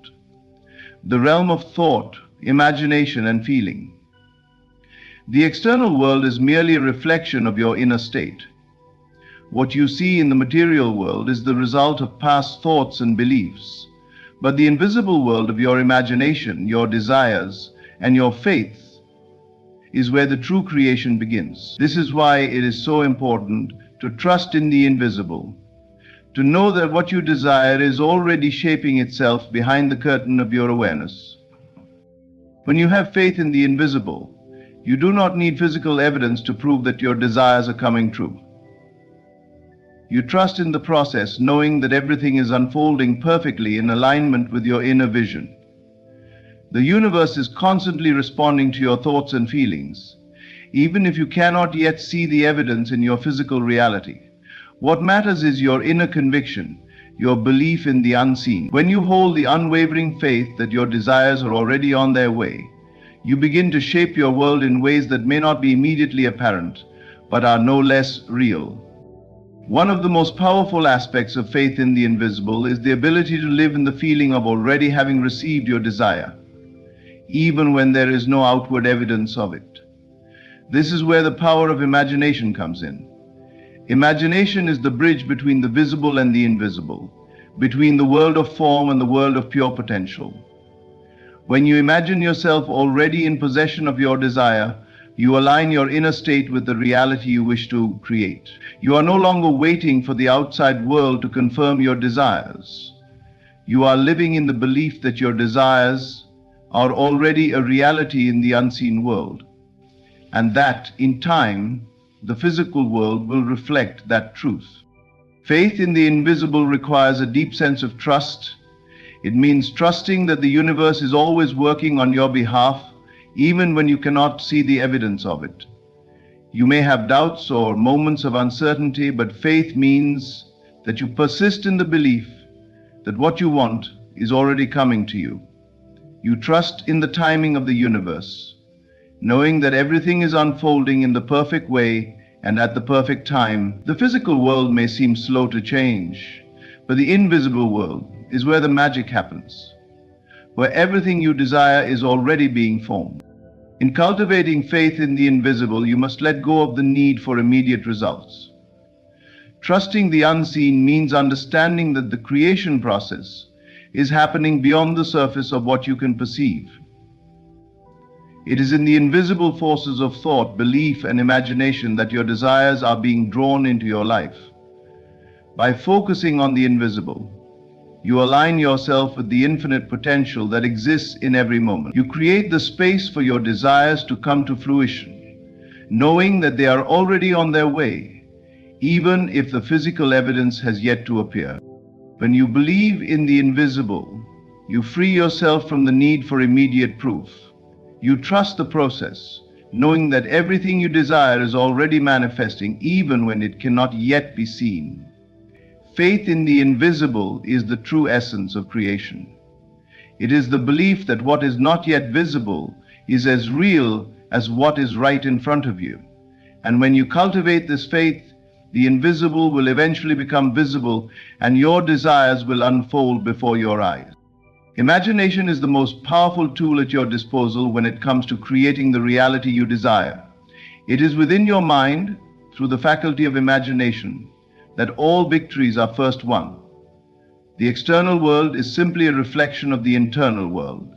the realm of thought, imagination, and feeling. The external world is merely a reflection of your inner state. What you see in the material world is the result of past thoughts and beliefs. But the invisible world of your imagination, your desires, and your faith is where the true creation begins. This is why it is so important to trust in the invisible, to know that what you desire is already shaping itself behind the curtain of your awareness. When you have faith in the invisible, you do not need physical evidence to prove that your desires are coming true. You trust in the process, knowing that everything is unfolding perfectly in alignment with your inner vision. The universe is constantly responding to your thoughts and feelings, even if you cannot yet see the evidence in your physical reality. What matters is your inner conviction, your belief in the unseen. When you hold the unwavering faith that your desires are already on their way, you begin to shape your world in ways that may not be immediately apparent, but are no less real. One of the most powerful aspects of faith in the invisible is the ability to live in the feeling of already having received your desire, even when there is no outward evidence of it. This is where the power of imagination comes in. Imagination is the bridge between the visible and the invisible, between the world of form and the world of pure potential. When you imagine yourself already in possession of your desire, you align your inner state with the reality you wish to create. You are no longer waiting for the outside world to confirm your desires. You are living in the belief that your desires are already a reality in the unseen world, and that, in time, the physical world will reflect that truth. Faith in the invisible requires a deep sense of trust. It means trusting that the universe is always working on your behalf, even when you cannot see the evidence of it. You may have doubts or moments of uncertainty, but faith means that you persist in the belief that what you want is already coming to you. You trust in the timing of the universe, knowing that everything is unfolding in the perfect way and at the perfect time. The physical world may seem slow to change, but the invisible world is where the magic happens, where everything you desire is already being formed. In cultivating faith in the invisible, you must let go of the need for immediate results. Trusting the unseen means understanding that the creation process is happening beyond the surface of what you can perceive. It is in the invisible forces of thought, belief, and imagination that your desires are being drawn into your life. By focusing on the invisible, you align yourself with the infinite potential that exists in every moment. You create the space for your desires to come to fruition, knowing that they are already on their way, even if the physical evidence has yet to appear. When you believe in the invisible, you free yourself from the need for immediate proof. You trust the process, knowing that everything you desire is already manifesting, even when it cannot yet be seen. Faith in the invisible is the true essence of creation. It is the belief that what is not yet visible is as real as what is right in front of you. And when you cultivate this faith, the invisible will eventually become visible, and your desires will unfold before your eyes. Imagination is the most powerful tool at your disposal when it comes to creating the reality you desire. It is within your mind, through the faculty of imagination, that all victories are first won. The external world is simply a reflection of the internal world,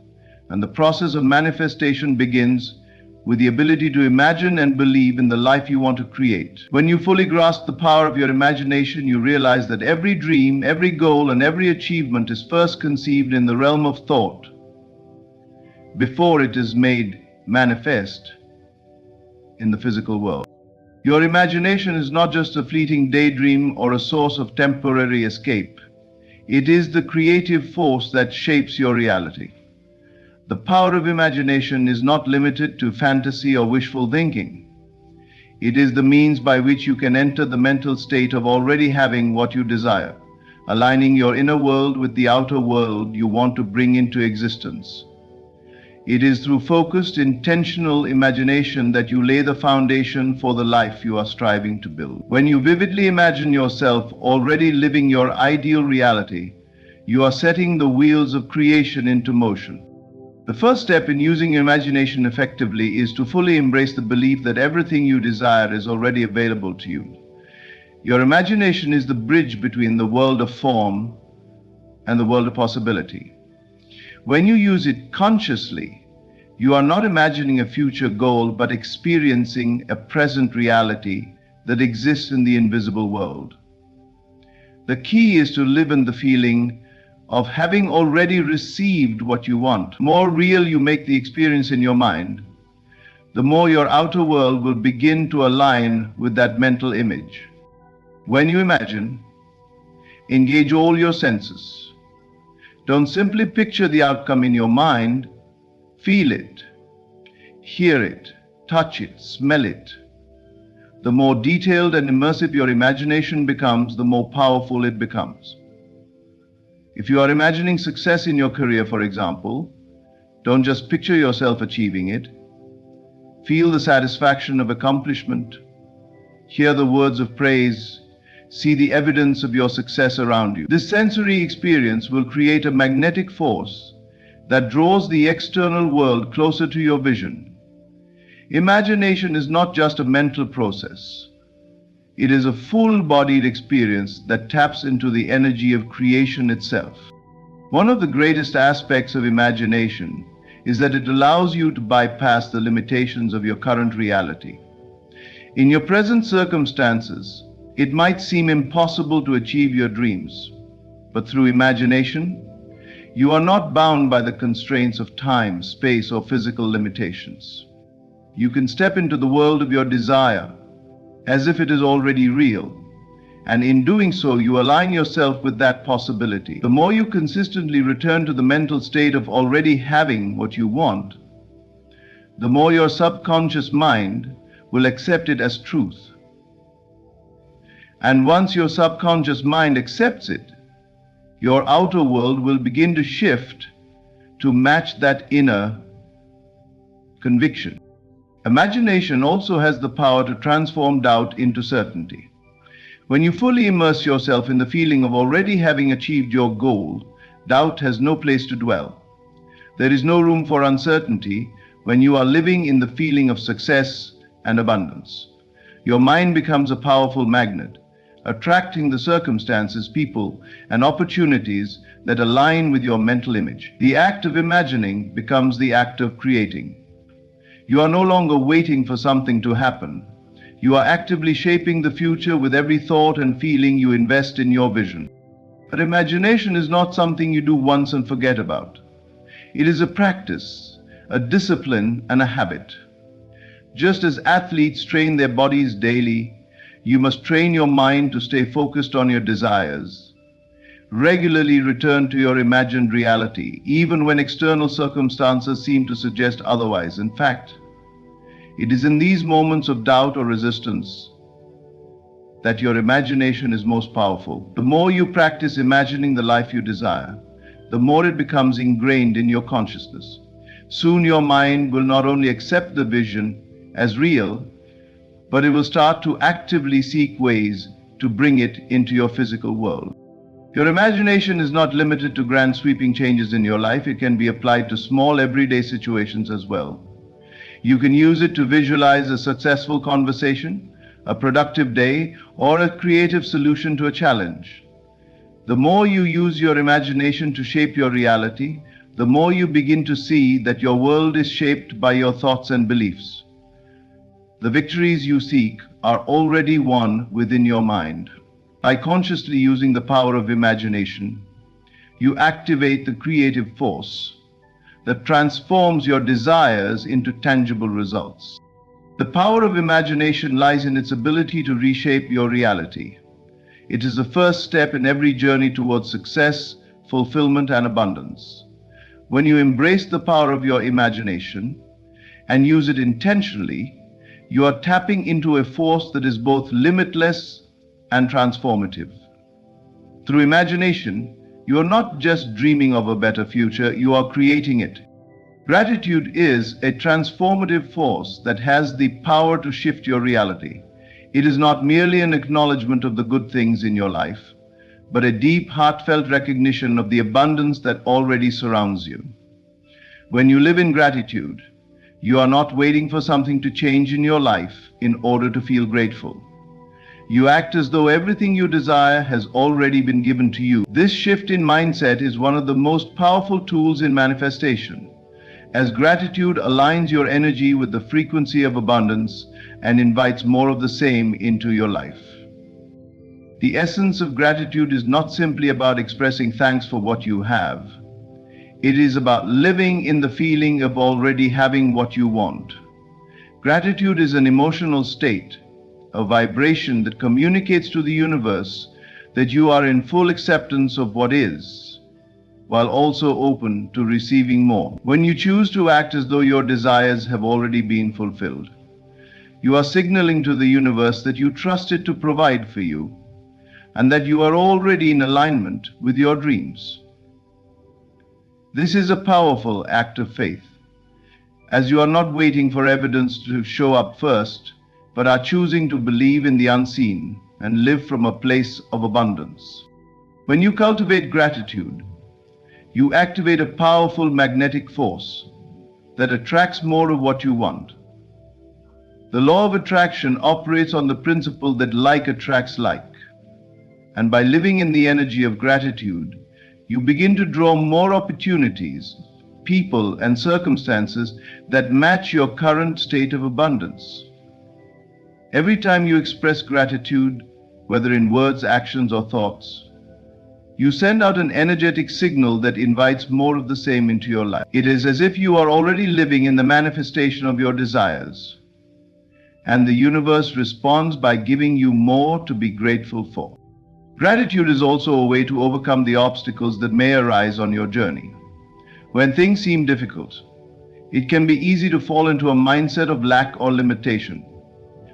and the process of manifestation begins with the ability to imagine and believe in the life you want to create. When you fully grasp the power of your imagination, you realize that every dream, every goal, and every achievement is first conceived in the realm of thought before it is made manifest in the physical world. Your imagination is not just a fleeting daydream or a source of temporary escape. It is the creative force that shapes your reality. The power of imagination is not limited to fantasy or wishful thinking. It is the means by which you can enter the mental state of already having what you desire, aligning your inner world with the outer world you want to bring into existence. It is through focused, intentional imagination that you lay the foundation for the life you are striving to build. When you vividly imagine yourself already living your ideal reality, you are setting the wheels of creation into motion. The first step in using imagination effectively is to fully embrace the belief that everything you desire is already available to you. Your imagination is the bridge between the world of form and the world of possibility. When you use it consciously, you are not imagining a future goal, but experiencing a present reality that exists in the invisible world. The key is to live in the feeling of having already received what you want. The more real you make the experience in your mind, the more your outer world will begin to align with that mental image. When you imagine, engage all your senses. Don't simply picture the outcome in your mind, feel it, hear it, touch it, smell it. The more detailed and immersive your imagination becomes, the more powerful it becomes. If you are imagining success in your career, for example, don't just picture yourself achieving it. Feel the satisfaction of accomplishment, hear the words of praise, see the evidence of your success around you. This sensory experience will create a magnetic force that draws the external world closer to your vision. Imagination is not just a mental process. It is a full-bodied experience that taps into the energy of creation itself. One of the greatest aspects of imagination is that it allows you to bypass the limitations of your current reality. In your present circumstances, it might seem impossible to achieve your dreams, but through imagination, you are not bound by the constraints of time, space, or physical limitations. You can step into the world of your desire as if it is already real, and in doing so, you align yourself with that possibility. The more you consistently return to the mental state of already having what you want, the more your subconscious mind will accept it as truth. And once your subconscious mind accepts it, your outer world will begin to shift to match that inner conviction. Imagination also has the power to transform doubt into certainty. When you fully immerse yourself in the feeling of already having achieved your goal, doubt has no place to dwell. There is no room for uncertainty when you are living in the feeling of success and abundance. Your mind becomes a powerful magnet, attracting the circumstances, people, and opportunities that align with your mental image. The act of imagining becomes the act of creating. You are no longer waiting for something to happen. You are actively shaping the future with every thought and feeling you invest in your vision. But imagination is not something you do once and forget about. It is a practice, a discipline, and a habit. Just as athletes train their bodies daily, you must train your mind to stay focused on your desires. Regularly return to your imagined reality, even when external circumstances seem to suggest otherwise. In fact, it is in these moments of doubt or resistance that your imagination is most powerful. The more you practice imagining the life you desire, the more it becomes ingrained in your consciousness. Soon your mind will not only accept the vision as real, but it will start to actively seek ways to bring it into your physical world. Your imagination is not limited to grand sweeping changes in your life. It can be applied to small everyday situations as well. You can use it to visualize a successful conversation, a productive day, or a creative solution to a challenge. The more you use your imagination to shape your reality, the more you begin to see that your world is shaped by your thoughts and beliefs. The victories you seek are already won within your mind. By consciously using the power of imagination, you activate the creative force that transforms your desires into tangible results. The power of imagination lies in its ability to reshape your reality. It is the first step in every journey towards success, fulfillment, and abundance. When you embrace the power of your imagination and use it intentionally, you are tapping into a force that is both limitless and transformative. Through imagination, you are not just dreaming of a better future, you are creating it. Gratitude is a transformative force that has the power to shift your reality. It is not merely an acknowledgement of the good things in your life, but a deep, heartfelt recognition of the abundance that already surrounds you. When you live in gratitude, you are not waiting for something to change in your life in order to feel grateful. You act as though everything you desire has already been given to you. This shift in mindset is one of the most powerful tools in manifestation, as gratitude aligns your energy with the frequency of abundance and invites more of the same into your life. The essence of gratitude is not simply about expressing thanks for what you have. It is about living in the feeling of already having what you want. Gratitude is an emotional state, a vibration that communicates to the universe that you are in full acceptance of what is, while also open to receiving more. When you choose to act as though your desires have already been fulfilled, you are signaling to the universe that you trust it to provide for you, and that you are already in alignment with your dreams. This is a powerful act of faith, as you are not waiting for evidence to show up first, but are choosing to believe in the unseen and live from a place of abundance. When you cultivate gratitude, you activate a powerful magnetic force that attracts more of what you want. The law of attraction operates on the principle that like attracts like. And by living in the energy of gratitude, you begin to draw more opportunities, people, and circumstances that match your current state of abundance. Every time you express gratitude, whether in words, actions, or thoughts, you send out an energetic signal that invites more of the same into your life. It is as if you are already living in the manifestation of your desires, and the universe responds by giving you more to be grateful for. Gratitude is also a way to overcome the obstacles that may arise on your journey. When things seem difficult, it can be easy to fall into a mindset of lack or limitation.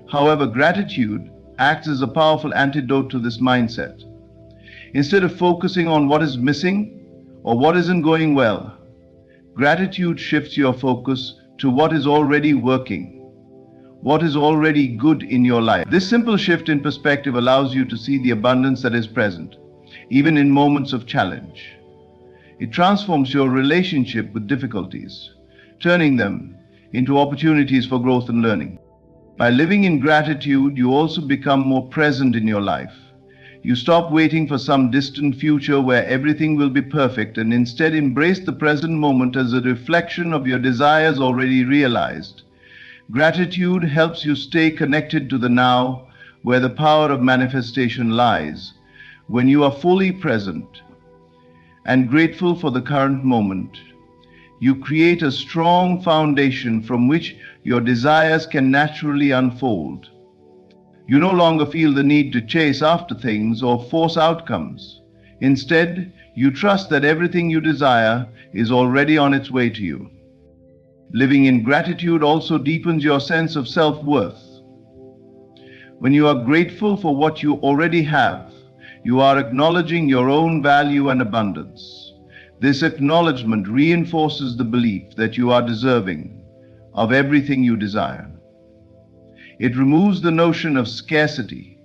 However, gratitude acts as a powerful antidote to this mindset. Instead of focusing on what is missing or what isn't going well, gratitude shifts your focus to what is already working, what is already good in your life. This simple shift in perspective allows you to see the abundance that is present, even in moments of challenge. It transforms your relationship with difficulties, turning them into opportunities for growth and learning. By living in gratitude, you also become more present in your life. You stop waiting for some distant future where everything will be perfect and instead embrace the present moment as a reflection of your desires already realized. Gratitude helps you stay connected to the now, where the power of manifestation lies. When you are fully present and grateful for the current moment, you create a strong foundation from which your desires can naturally unfold. You no longer feel the need to chase after things or force outcomes. Instead, you trust that everything you desire is already on its way to you. Living in gratitude also deepens your sense of self-worth. When you are grateful for what you already have, you are acknowledging your own value and abundance. This acknowledgement reinforces the belief that you are deserving of everything you desire. It removes the notion of scarcity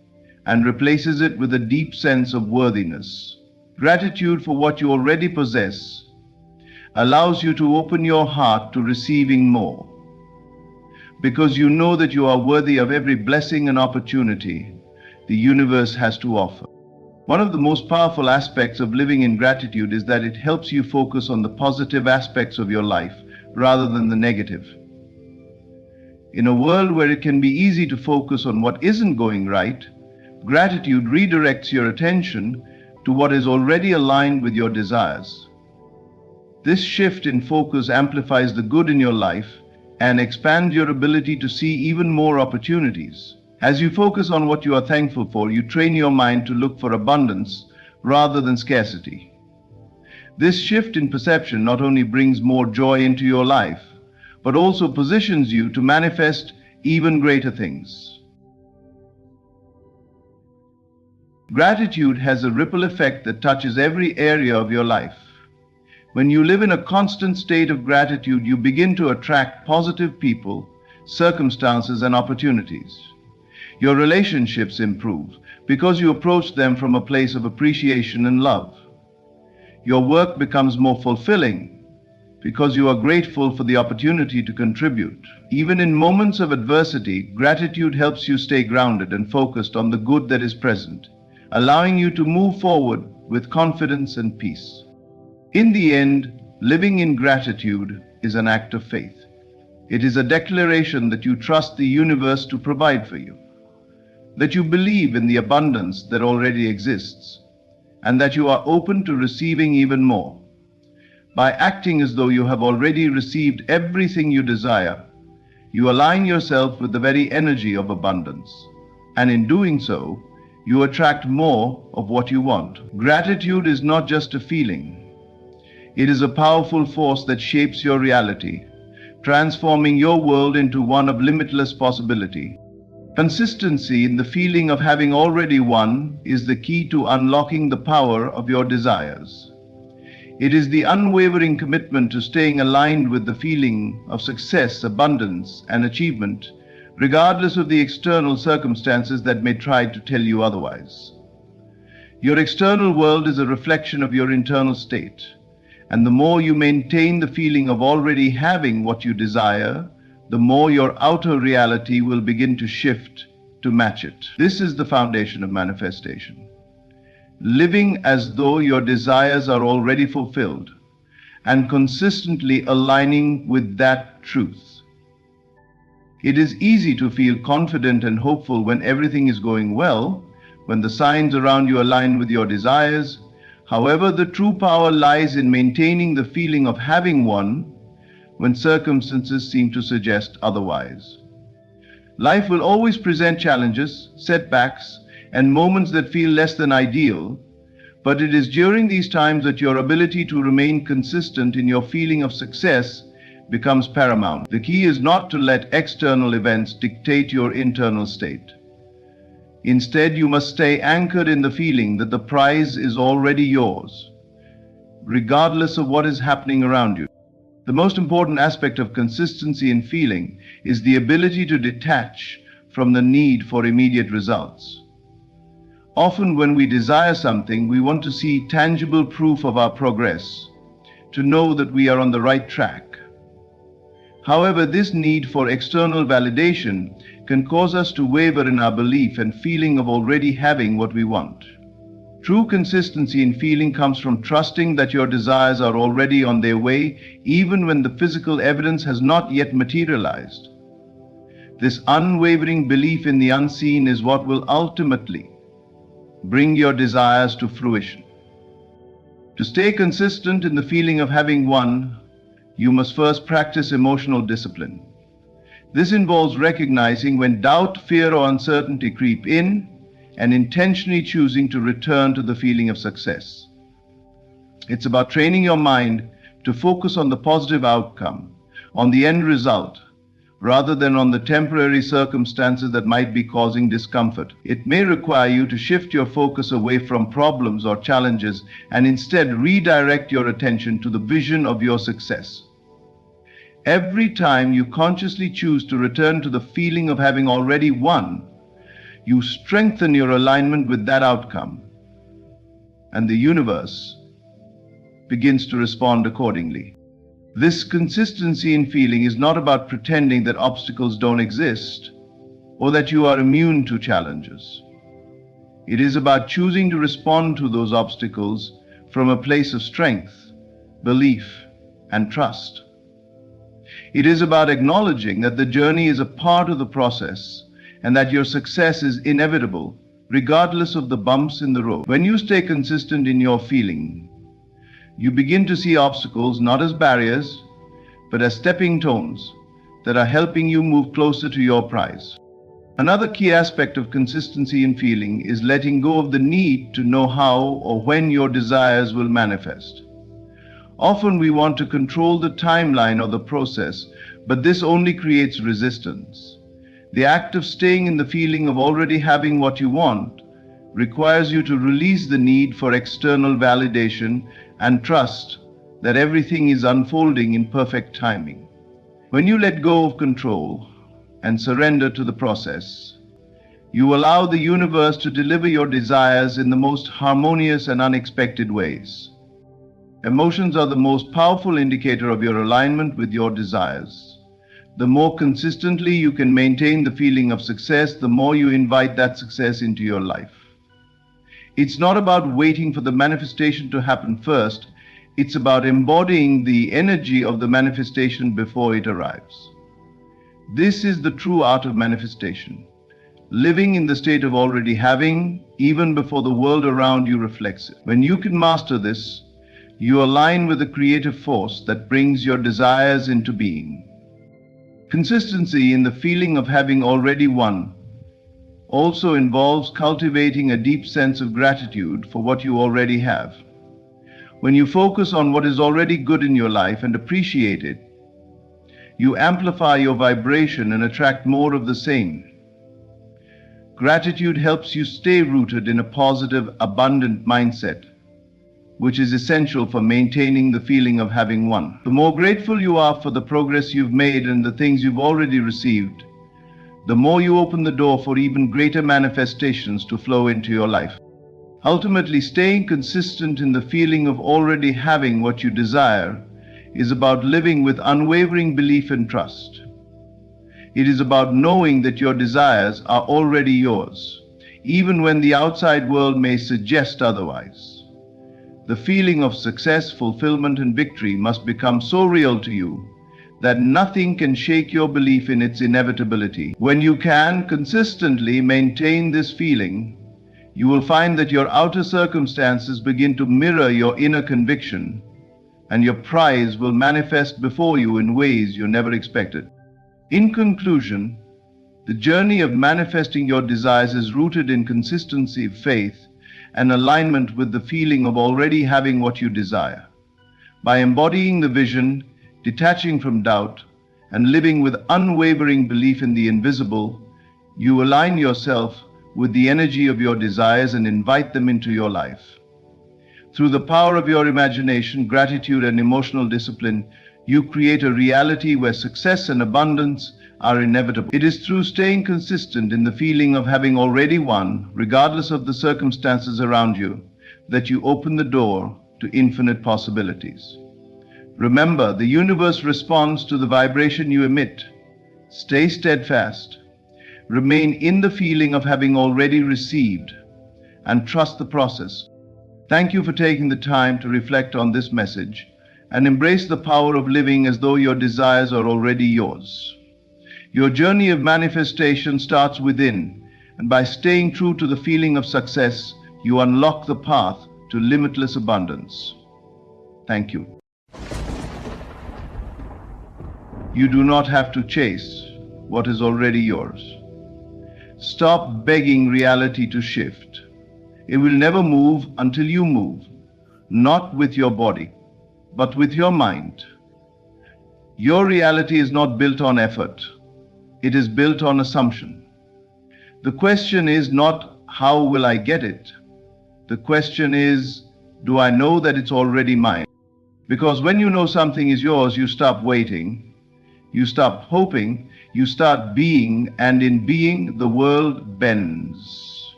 and replaces it with a deep sense of worthiness. Gratitude for what you already possess allows you to open your heart to receiving more, because you know that you are worthy of every blessing and opportunity the universe has to offer. One of the most powerful aspects of living in gratitude is that it helps you focus on the positive aspects of your life rather than the negative. In a world where it can be easy to focus on what isn't going right, gratitude redirects your attention to what is already aligned with your desires. This shift in focus amplifies the good in your life and expands your ability to see even more opportunities. As you focus on what you are thankful for, you train your mind to look for abundance rather than scarcity. This shift in perception not only brings more joy into your life, but also positions you to manifest even greater things. Gratitude has a ripple effect that touches every area of your life. When you live in a constant state of gratitude, you begin to attract positive people, circumstances, and opportunities. Your relationships improve because you approach them from a place of appreciation and love. Your work becomes more fulfilling because you are grateful for the opportunity to contribute. Even in moments of adversity, gratitude helps you stay grounded and focused on the good that is present, allowing you to move forward with confidence and peace. In the end, living in gratitude is an act of faith. It is a declaration that you trust the universe to provide for you, that you believe in the abundance that already exists, and that you are open to receiving even more. By acting as though you have already received everything you desire, you align yourself with the very energy of abundance, and in doing so, you attract more of what you want. Gratitude is not just a feeling. It is a powerful force that shapes your reality, transforming your world into one of limitless possibility. Consistency in the feeling of having already won is the key to unlocking the power of your desires. It is the unwavering commitment to staying aligned with the feeling of success, abundance, and achievement, regardless of the external circumstances that may try to tell you otherwise. Your external world is a reflection of your internal state, and the more you maintain the feeling of already having what you desire, the more your outer reality will begin to shift to match it. This is the foundation of manifestation. Living as though your desires are already fulfilled and consistently aligning with that truth. It is easy to feel confident and hopeful when everything is going well, when the signs around you align with your desires. However, the true power lies in maintaining the feeling of having won when circumstances seem to suggest otherwise. Life will always present challenges, setbacks, and moments that feel less than ideal, but it is during these times that your ability to remain consistent in your feeling of success becomes paramount. The key is not to let external events dictate your internal state. Instead, you must stay anchored in the feeling that the prize is already yours, regardless of what is happening around you. The most important aspect of consistency in feeling is the ability to detach from the need for immediate results. Often when we desire something, we want to see tangible proof of our progress, to know that we are on the right track. However, this need for external validation can cause us to waver in our belief and feeling of already having what we want. True consistency in feeling comes from trusting that your desires are already on their way, even when the physical evidence has not yet materialized. This unwavering belief in the unseen is what will ultimately bring your desires to fruition. To stay consistent in the feeling of having won, you must first practice emotional discipline. This involves recognizing when doubt, fear, or uncertainty creep in and intentionally choosing to return to the feeling of success. It's about training your mind to focus on the positive outcome, on the end result, rather than on the temporary circumstances that might be causing discomfort. It may require you to shift your focus away from problems or challenges and instead redirect your attention to the vision of your success. Every time you consciously choose to return to the feeling of having already won, you strengthen your alignment with that outcome, and the universe begins to respond accordingly. This consistency in feeling is not about pretending that obstacles don't exist or that you are immune to challenges. It is about choosing to respond to those obstacles from a place of strength, belief, and trust. It is about acknowledging that the journey is a part of the process and that your success is inevitable, regardless of the bumps in the road. When you stay consistent in your feeling, you begin to see obstacles not as barriers, but as stepping stones that are helping you move closer to your prize. Another key aspect of consistency in feeling is letting go of the need to know how or when your desires will manifest. Often we want to control the timeline or the process, but this only creates resistance. The act of staying in the feeling of already having what you want requires you to release the need for external validation and trust that everything is unfolding in perfect timing. When you let go of control and surrender to the process, you allow the universe to deliver your desires in the most harmonious and unexpected ways. Emotions are the most powerful indicator of your alignment with your desires. The more consistently you can maintain the feeling of success, the more you invite that success into your life. It's not about waiting for the manifestation to happen first, it's about embodying the energy of the manifestation before it arrives. This is the true art of manifestation. Living in the state of already having, even before the world around you reflects it. When you can master this, you align with the creative force that brings your desires into being. Consistency in the feeling of having already won also involves cultivating a deep sense of gratitude for what you already have. When you focus on what is already good in your life and appreciate it, you amplify your vibration and attract more of the same. Gratitude helps you stay rooted in a positive, abundant mindset, which is essential for maintaining the feeling of having won. The more grateful you are for the progress you've made and the things you've already received, the more you open the door for even greater manifestations to flow into your life. Ultimately, staying consistent in the feeling of already having what you desire is about living with unwavering belief and trust. It is about knowing that your desires are already yours, even when the outside world may suggest otherwise. The feeling of success, fulfillment, and victory must become so real to you that nothing can shake your belief in its inevitability. When you can consistently maintain this feeling, you will find that your outer circumstances begin to mirror your inner conviction, and your prize will manifest before you in ways you never expected. In conclusion, the journey of manifesting your desires is rooted in consistency, faith, and alignment with the feeling of already having what you desire. By embodying the vision, detaching from doubt, and living with unwavering belief in the invisible, you align yourself with the energy of your desires and invite them into your life. Through the power of your imagination, gratitude, and emotional discipline, you create a reality where success and abundance are inevitable. It is through staying consistent in the feeling of having already won, regardless of the circumstances around you, that you open the door to infinite possibilities. Remember, the universe responds to the vibration you emit. Stay steadfast. Remain in the feeling of having already received, and trust the process. Thank you for taking the time to reflect on this message and embrace the power of living as though your desires are already yours. Your journey of manifestation starts within, and by staying true to the feeling of success, you unlock the path to limitless abundance. Thank you. You do not have to chase what is already yours. Stop begging reality to shift. It will never move until you move, not with your body, but with your mind. Your reality is not built on effort. It is built on assumption. The question is not, how will I get it? The question is, do I know that it's already mine? Because when you know something is yours, you stop waiting. You stop hoping, you start being, and in being, the world bends.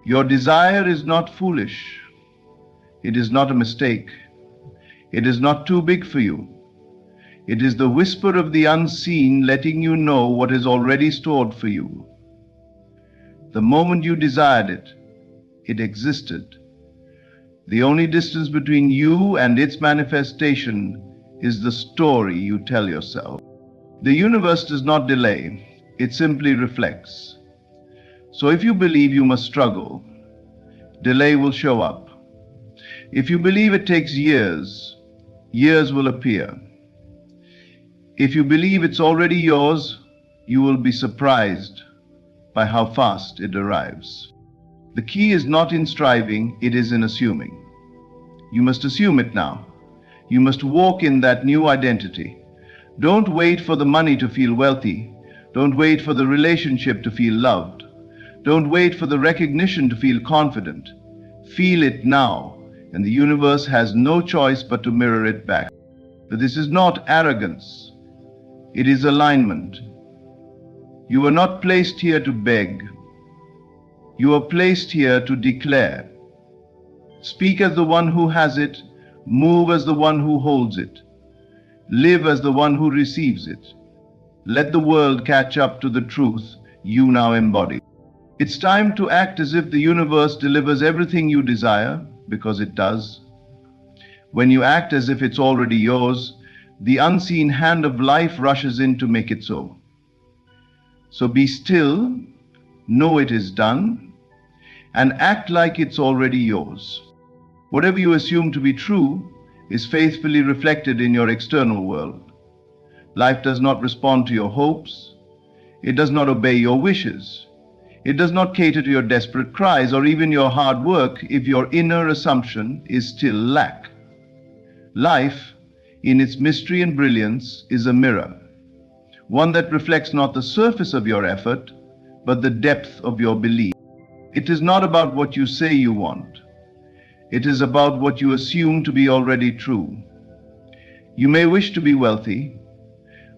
Your desire is not foolish. It is not a mistake. It is not too big for you. It is the whisper of the unseen letting you know what is already stored for you. The moment you desired it, it existed. The only distance between you and its manifestation is the story you tell yourself. The universe does not delay, it simply reflects. So if you believe you must struggle, delay will show up. If you believe it takes years, years will appear. If you believe it's already yours, you will be surprised by how fast it arrives. The key is not in striving, it is in assuming. You must assume it now. You must walk in that new identity. Don't wait for the money to feel wealthy. Don't wait for the relationship to feel loved. Don't wait for the recognition to feel confident. Feel it now, and the universe has no choice but to mirror it back. But this is not arrogance. It is alignment. You were not placed here to beg. You are placed here to declare. Speak as the one who has it. Move as the one who holds it. Live as the one who receives it. Let the world catch up to the truth you now embody. It's time to act as if the universe delivers everything you desire, because it does. When you act as if it's already yours, the unseen hand of life rushes in to make it so. So be still, know it is done, and act like it's already yours. Whatever you assume to be true is faithfully reflected in your external world. Life does not respond to your hopes. It does not obey your wishes. It does not cater to your desperate cries or even your hard work if your inner assumption is still lack. Life, in its mystery and brilliance, is a mirror, one that reflects not the surface of your effort, but the depth of your belief. It is not about what you say you want. It is about what you assume to be already true. You may wish to be wealthy,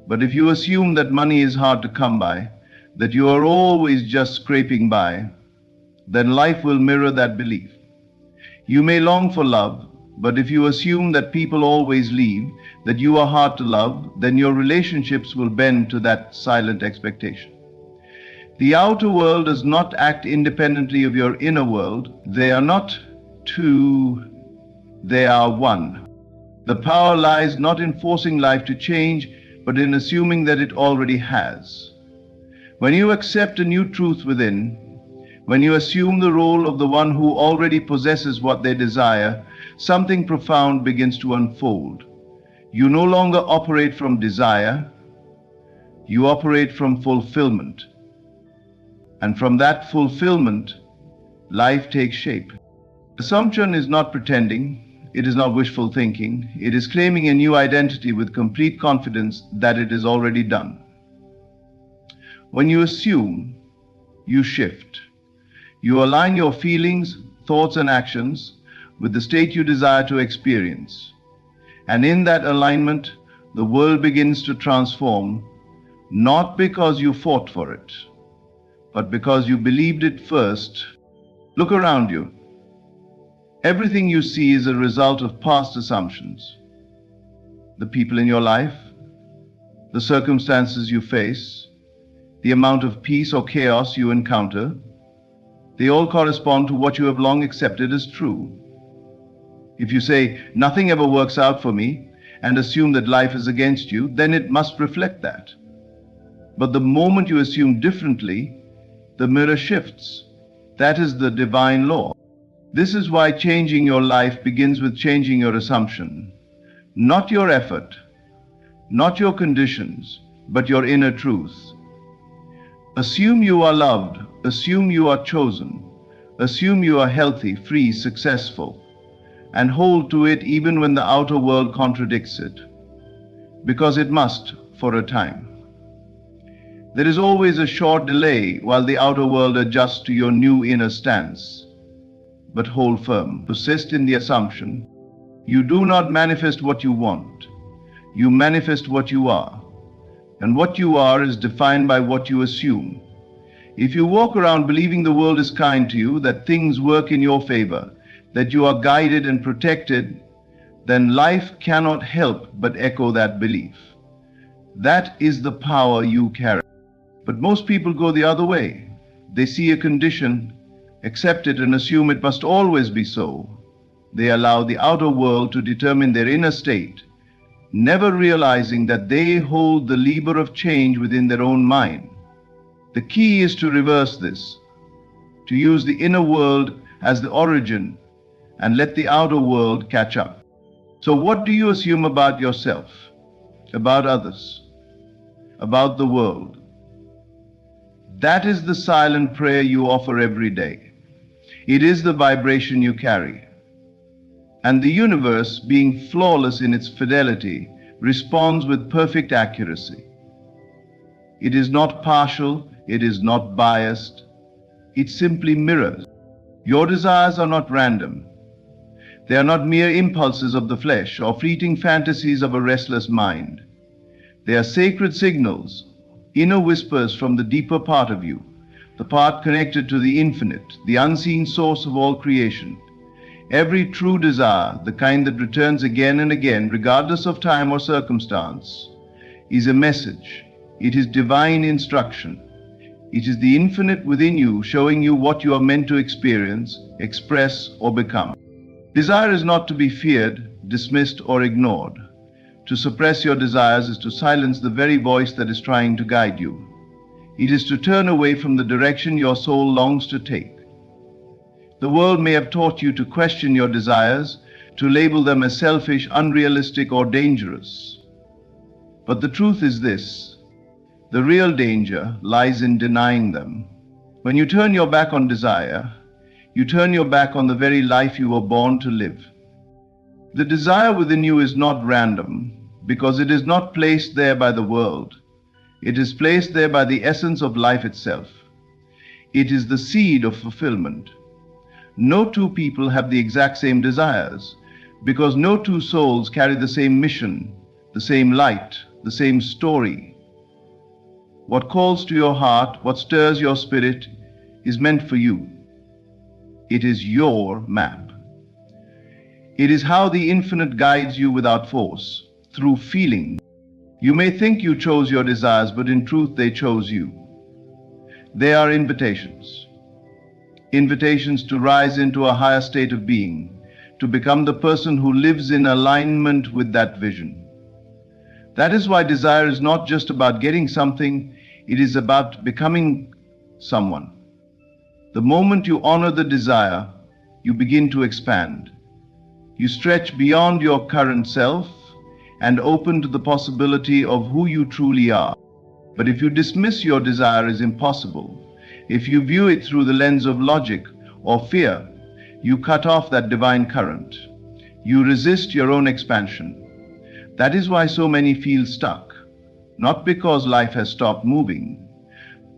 but if you assume that money is hard to come by, that you are always just scraping by, then life will mirror that belief. You may long for love, but if you assume that people always leave, that you are hard to love, then your relationships will bend to that silent expectation. The outer world does not act independently of your inner world. They are not two, they are one. The power lies not in forcing life to change, but in assuming that it already has. When you accept a new truth within, when you assume the role of the one who already possesses what they desire, something profound begins to unfold. You no longer operate from desire, you operate from fulfillment. And from that fulfillment, life takes shape. Assumption is not pretending, it is not wishful thinking, it is claiming a new identity with complete confidence that it is already done. When you assume, you shift. You align your feelings, thoughts, and actions with the state you desire to experience. And in that alignment, the world begins to transform, not because you fought for it, but because you believed it first. Look around you. Everything you see is a result of past assumptions. The people in your life, the circumstances you face, the amount of peace or chaos you encounter, they all correspond to what you have long accepted as true. If you say, nothing ever works out for me, and assume that life is against you, then it must reflect that. But the moment you assume differently, the mirror shifts. That is the divine law. This is why changing your life begins with changing your assumption. Not your effort, not your conditions, but your inner truth. Assume you are loved, assume you are chosen, assume you are healthy, free, successful, and hold to it even when the outer world contradicts it, because it must for a time. There is always a short delay while the outer world adjusts to your new inner stance. But hold firm, persist in the assumption. You do not manifest what you want, you manifest what you are. And what you are is defined by what you assume. If you walk around believing the world is kind to you, that things work in your favor, that you are guided and protected, then life cannot help but echo that belief. That is the power you carry. But most people go the other way. They see a condition, accept it, and assume it must always be so. They allow the outer world to determine their inner state, never realizing that they hold the lever of change within their own mind. The key is to reverse this, to use the inner world as the origin and let the outer world catch up. So what do you assume about yourself, about others, about the world? That is the silent prayer you offer every day. It is the vibration you carry. And the universe, being flawless in its fidelity, responds with perfect accuracy. It is not partial, it is not biased, it simply mirrors. Your desires are not random. They are not mere impulses of the flesh or fleeting fantasies of a restless mind. They are sacred signals, inner whispers from the deeper part of you, the part connected to the infinite, the unseen source of all creation. Every true desire, the kind that returns again and again, regardless of time or circumstance, is a message. It is divine instruction. It is the infinite within you showing you what you are meant to experience, express, or become. Desire is not to be feared, dismissed, or ignored. To suppress your desires is to silence the very voice that is trying to guide you. It is to turn away from the direction your soul longs to take. The world may have taught you to question your desires, to label them as selfish, unrealistic, or dangerous. But the truth is this: the real danger lies in denying them. When you turn your back on desire, you turn your back on the very life you were born to live. The desire within you is not random, because it is not placed there by the world. It is placed there by the essence of life itself. It is the seed of fulfillment. No two people have the exact same desires, because no two souls carry the same mission, the same light, the same story. What calls to your heart, what stirs your spirit, is meant for you. It is your map. It is how the infinite guides you without force, through feeling. You may think you chose your desires, but in truth they chose you. They are invitations. Invitations to rise into a higher state of being, to become the person who lives in alignment with that vision. That is why desire is not just about getting something, it is about becoming someone. The moment you honor the desire, you begin to expand. You stretch beyond your current self and open to the possibility of who you truly are. But if you dismiss your desire as impossible, if you view it through the lens of logic or fear, you cut off that divine current. You resist your own expansion. That is why so many feel stuck, not because life has stopped moving,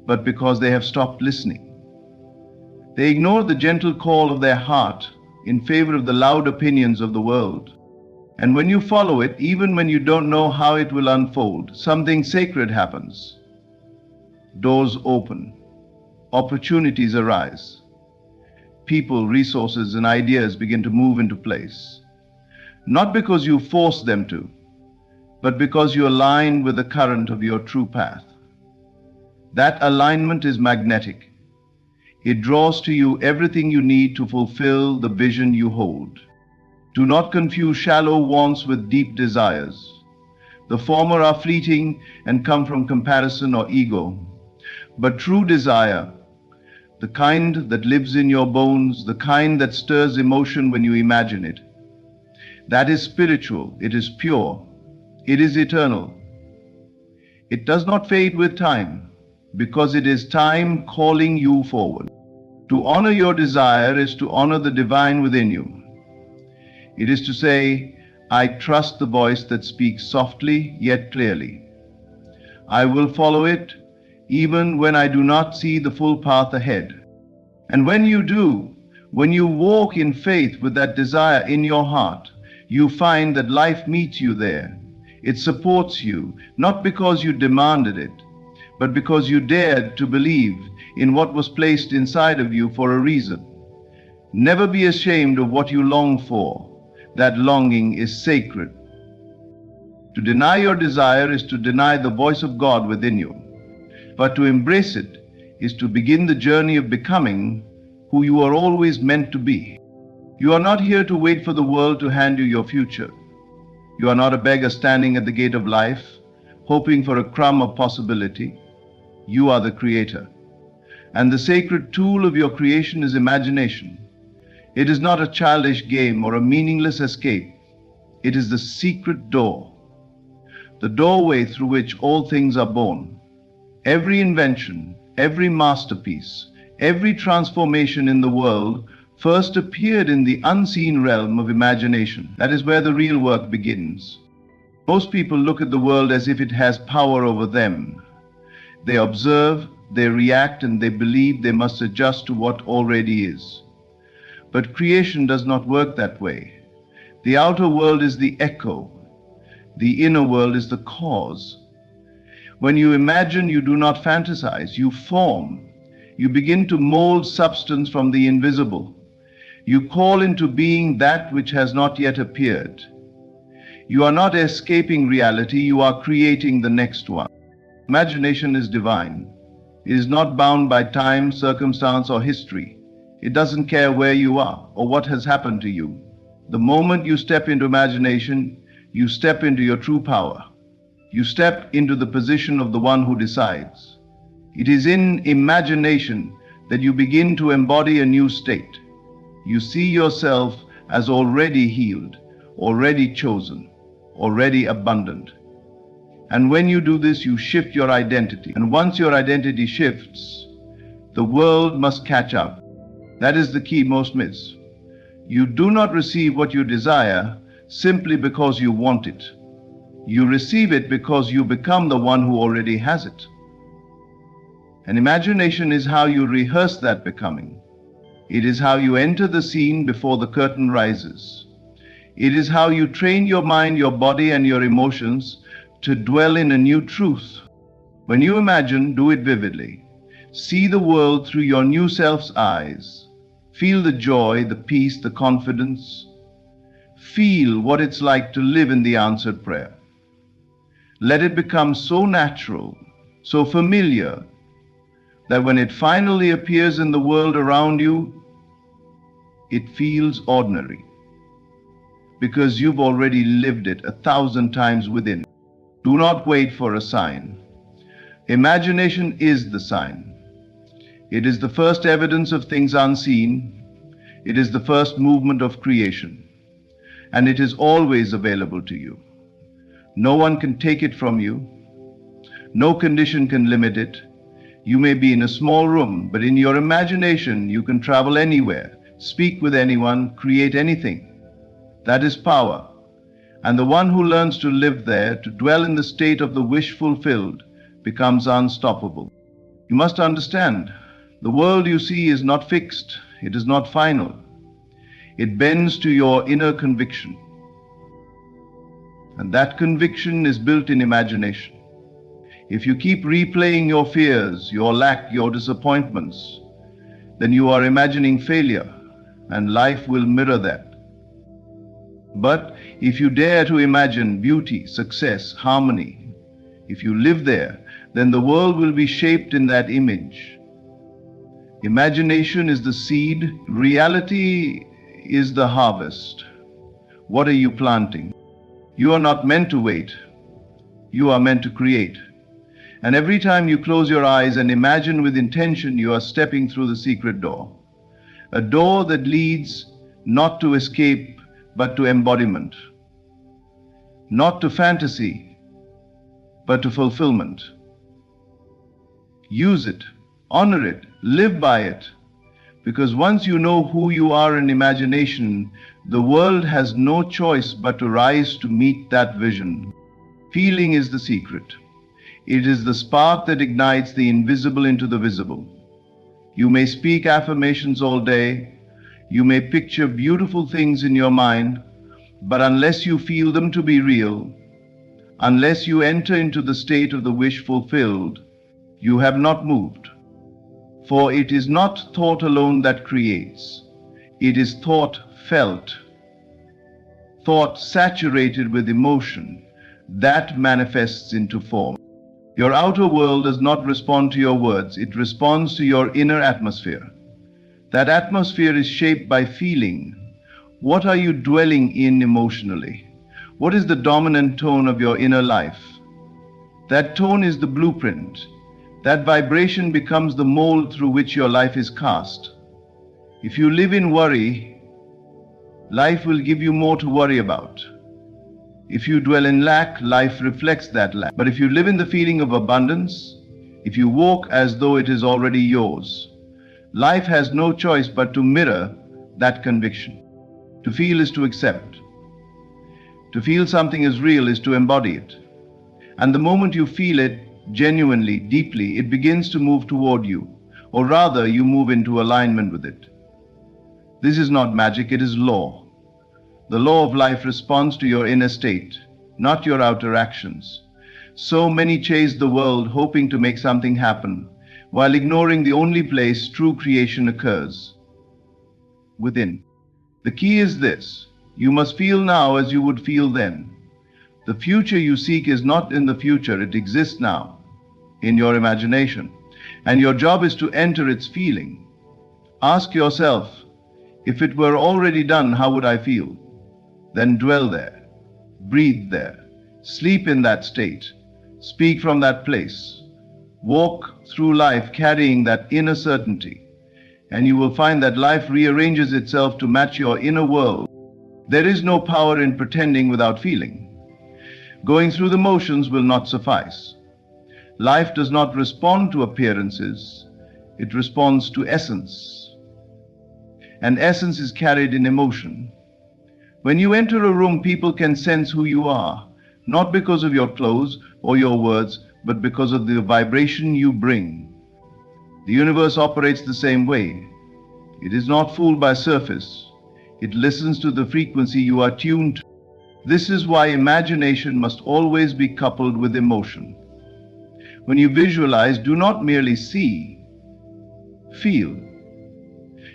but because they have stopped listening. They ignore the gentle call of their heart in favor of the loud opinions of the world. And when you follow it, even when you don't know how it will unfold, something sacred happens. Doors open. Opportunities arise. People, resources, and ideas begin to move into place. Not because you force them to, but because you align with the current of your true path. That alignment is magnetic. It draws to you everything you need to fulfill the vision you hold. Do not confuse shallow wants with deep desires. The former are fleeting and come from comparison or ego. But true desire, the kind that lives in your bones, the kind that stirs emotion when you imagine it, that is spiritual, it is pure, it is eternal. It does not fade with time, because it is time calling you forward. To honor your desire is to honor the divine within you. It is to say, I trust the voice that speaks softly yet clearly. I will follow it even when I do not see the full path ahead. And when you do, when you walk in faith with that desire in your heart, you find that life meets you there. It supports you, not because you demanded it, but because you dared to believe in what was placed inside of you for a reason. Never be ashamed of what you long for. That longing is sacred. To deny your desire is to deny the voice of God within you. But to embrace it is to begin the journey of becoming who you are always meant to be. You are not here to wait for the world to hand you your future. You are not a beggar standing at the gate of life, hoping for a crumb of possibility. You are the creator. And the sacred tool of your creation is imagination. It is not a childish game or a meaningless escape. It is the secret door, the doorway through which all things are born. Every invention, every masterpiece, every transformation in the world first appeared in the unseen realm of imagination. That is where the real work begins. Most people look at the world as if it has power over them. They observe, they react, and they believe they must adjust to what already is. But creation does not work that way. The outer world is the echo. The inner world is the cause. When you imagine, you do not fantasize, you form. You begin to mold substance from the invisible. You call into being that which has not yet appeared. You are not escaping reality, you are creating the next one. Imagination is divine. It is not bound by time, circumstance, or history. It doesn't care where you are or what has happened to you. The moment you step into imagination, you step into your true power. You step into the position of the one who decides. It is in imagination that you begin to embody a new state. You see yourself as already healed, already chosen, already abundant. And when you do this, you shift your identity. And once your identity shifts, the world must catch up. That is the key most myths. You do not receive what you desire simply because you want it. You receive it because you become the one who already has it. And imagination is how you rehearse that becoming. It is how you enter the scene before the curtain rises. It is how you train your mind, your body, and your emotions to dwell in a new truth. When you imagine, do it vividly. See the world through your new self's eyes. Feel the joy, the peace, the confidence. Feel what it's like to live in the answered prayer. Let it become so natural, so familiar, that when it finally appears in the world around you, it feels ordinary. Because you've already lived it 1,000 times within. Do not wait for a sign. Imagination is the sign. It is the first evidence of things unseen. It is the first movement of creation. And it is always available to you. No one can take it from you. No condition can limit it. You may be in a small room, but in your imagination you can travel anywhere, speak with anyone, create anything. That is power. And the one who learns to live there, to dwell in the state of the wish fulfilled, becomes unstoppable. You must understand, the world you see is not fixed, it is not final. It bends to your inner conviction. And that conviction is built in imagination. If you keep replaying your fears, your lack, your disappointments, then you are imagining failure, and life will mirror that. But if you dare to imagine beauty, success, harmony, if you live there, then the world will be shaped in that image. Imagination is the seed, reality is the harvest. What are you planting? You are not meant to wait. You are meant to create. And every time you close your eyes and imagine with intention, you are stepping through the secret door. A door that leads not to escape, but to embodiment. Not to fantasy, but to fulfillment. Use it, honor it, live by it. Because once you know who you are in imagination, the world has no choice but to rise to meet that vision. Feeling is the secret. It is the spark that ignites the invisible into the visible. You may speak affirmations all day. You may picture beautiful things in your mind, but unless you feel them to be real, unless you enter into the state of the wish fulfilled, you have not moved. For it is not thought alone that creates. It is thought felt, thought saturated with emotion, that manifests into form. Your outer world does not respond to your words, it responds to your inner atmosphere. That atmosphere is shaped by feeling. What are you dwelling in emotionally? What is the dominant tone of your inner life? That tone is the blueprint. That vibration becomes the mold through which your life is cast. If you live in worry, life will give you more to worry about. If you dwell in lack, life reflects that lack. But if you live in the feeling of abundance, if you walk as though it is already yours, life has no choice but to mirror that conviction. To feel is to accept. To feel something is real is to embody it. And the moment you feel it genuinely, deeply, it begins to move toward you, or rather, you move into alignment with it. This is not magic, it is law. The law of life responds to your inner state, not your outer actions. So many chase the world hoping to make something happen, while ignoring the only place true creation occurs: within. The key is this: you must feel now as you would feel then. The future you seek is not in the future, it exists now, in your imagination, and your job is to enter its feeling. Ask yourself, if it were already done, how would I feel? Then dwell there, breathe there, sleep in that state, speak from that place, walk through life carrying that inner certainty, and you will find that life rearranges itself to match your inner world. There is no power in pretending without feeling. Going through the motions will not suffice. Life does not respond to appearances, it responds to essence. And essence is carried in emotion. When you enter a room, people can sense who you are, not because of your clothes or your words, but because of the vibration you bring. The universe operates the same way. It is not fooled by surface. It listens to the frequency you are tuned to. This is why imagination must always be coupled with emotion. When you visualize, do not merely see, feel.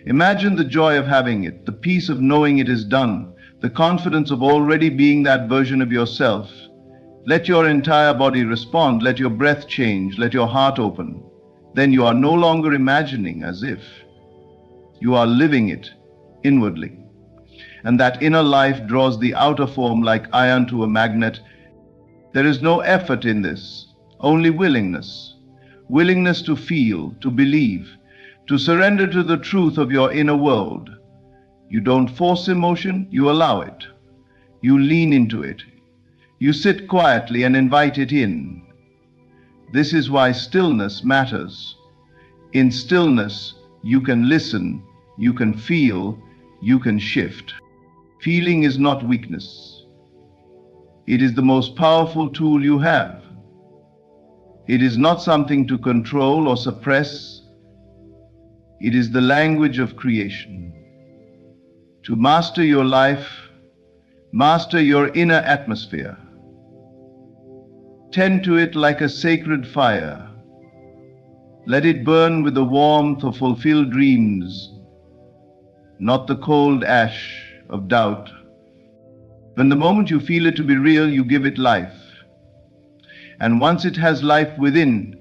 Imagine the joy of having it, the peace of knowing it is done, the confidence of already being that version of yourself. Let your entire body respond, let your breath change, let your heart open. Then you are no longer imagining as if. You are living it inwardly. And that inner life draws the outer form like iron to a magnet. There is no effort in this, only willingness. Willingness to feel, to believe, to surrender to the truth of your inner world. You don't force emotion, you allow it. You lean into it. You sit quietly and invite it in. This is why stillness matters. In stillness, you can listen, you can feel, you can shift. Feeling is not weakness. It is the most powerful tool you have. It is not something to control or suppress. It is the language of creation. To master your life, master your inner atmosphere. Tend to it like a sacred fire. Let it burn with the warmth of fulfilled dreams, not the cold ash of doubt. When the moment you feel it to be real, you give it life. And once it has life within,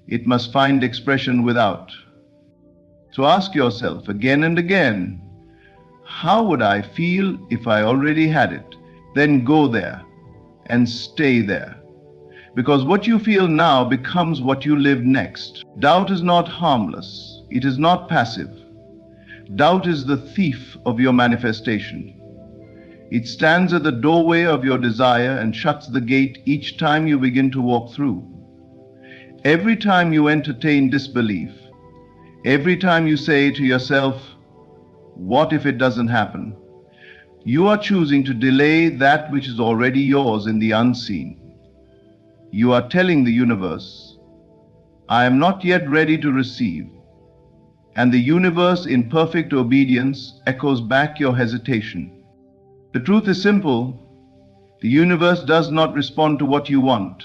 it must find expression without. So ask yourself again and again, how would I feel if I already had it? Then go there and stay there. Because what you feel now becomes what you live next. Doubt is not harmless. It is not passive. Doubt is the thief of your manifestation. It stands at the doorway of your desire and shuts the gate each time you begin to walk through. Every time you entertain disbelief, every time you say to yourself, what if it doesn't happen? You are choosing to delay that which is already yours in the unseen. You are telling the universe, I am not yet ready to receive. And the universe, in perfect obedience, echoes back your hesitation. The truth is simple. The universe does not respond to what you want.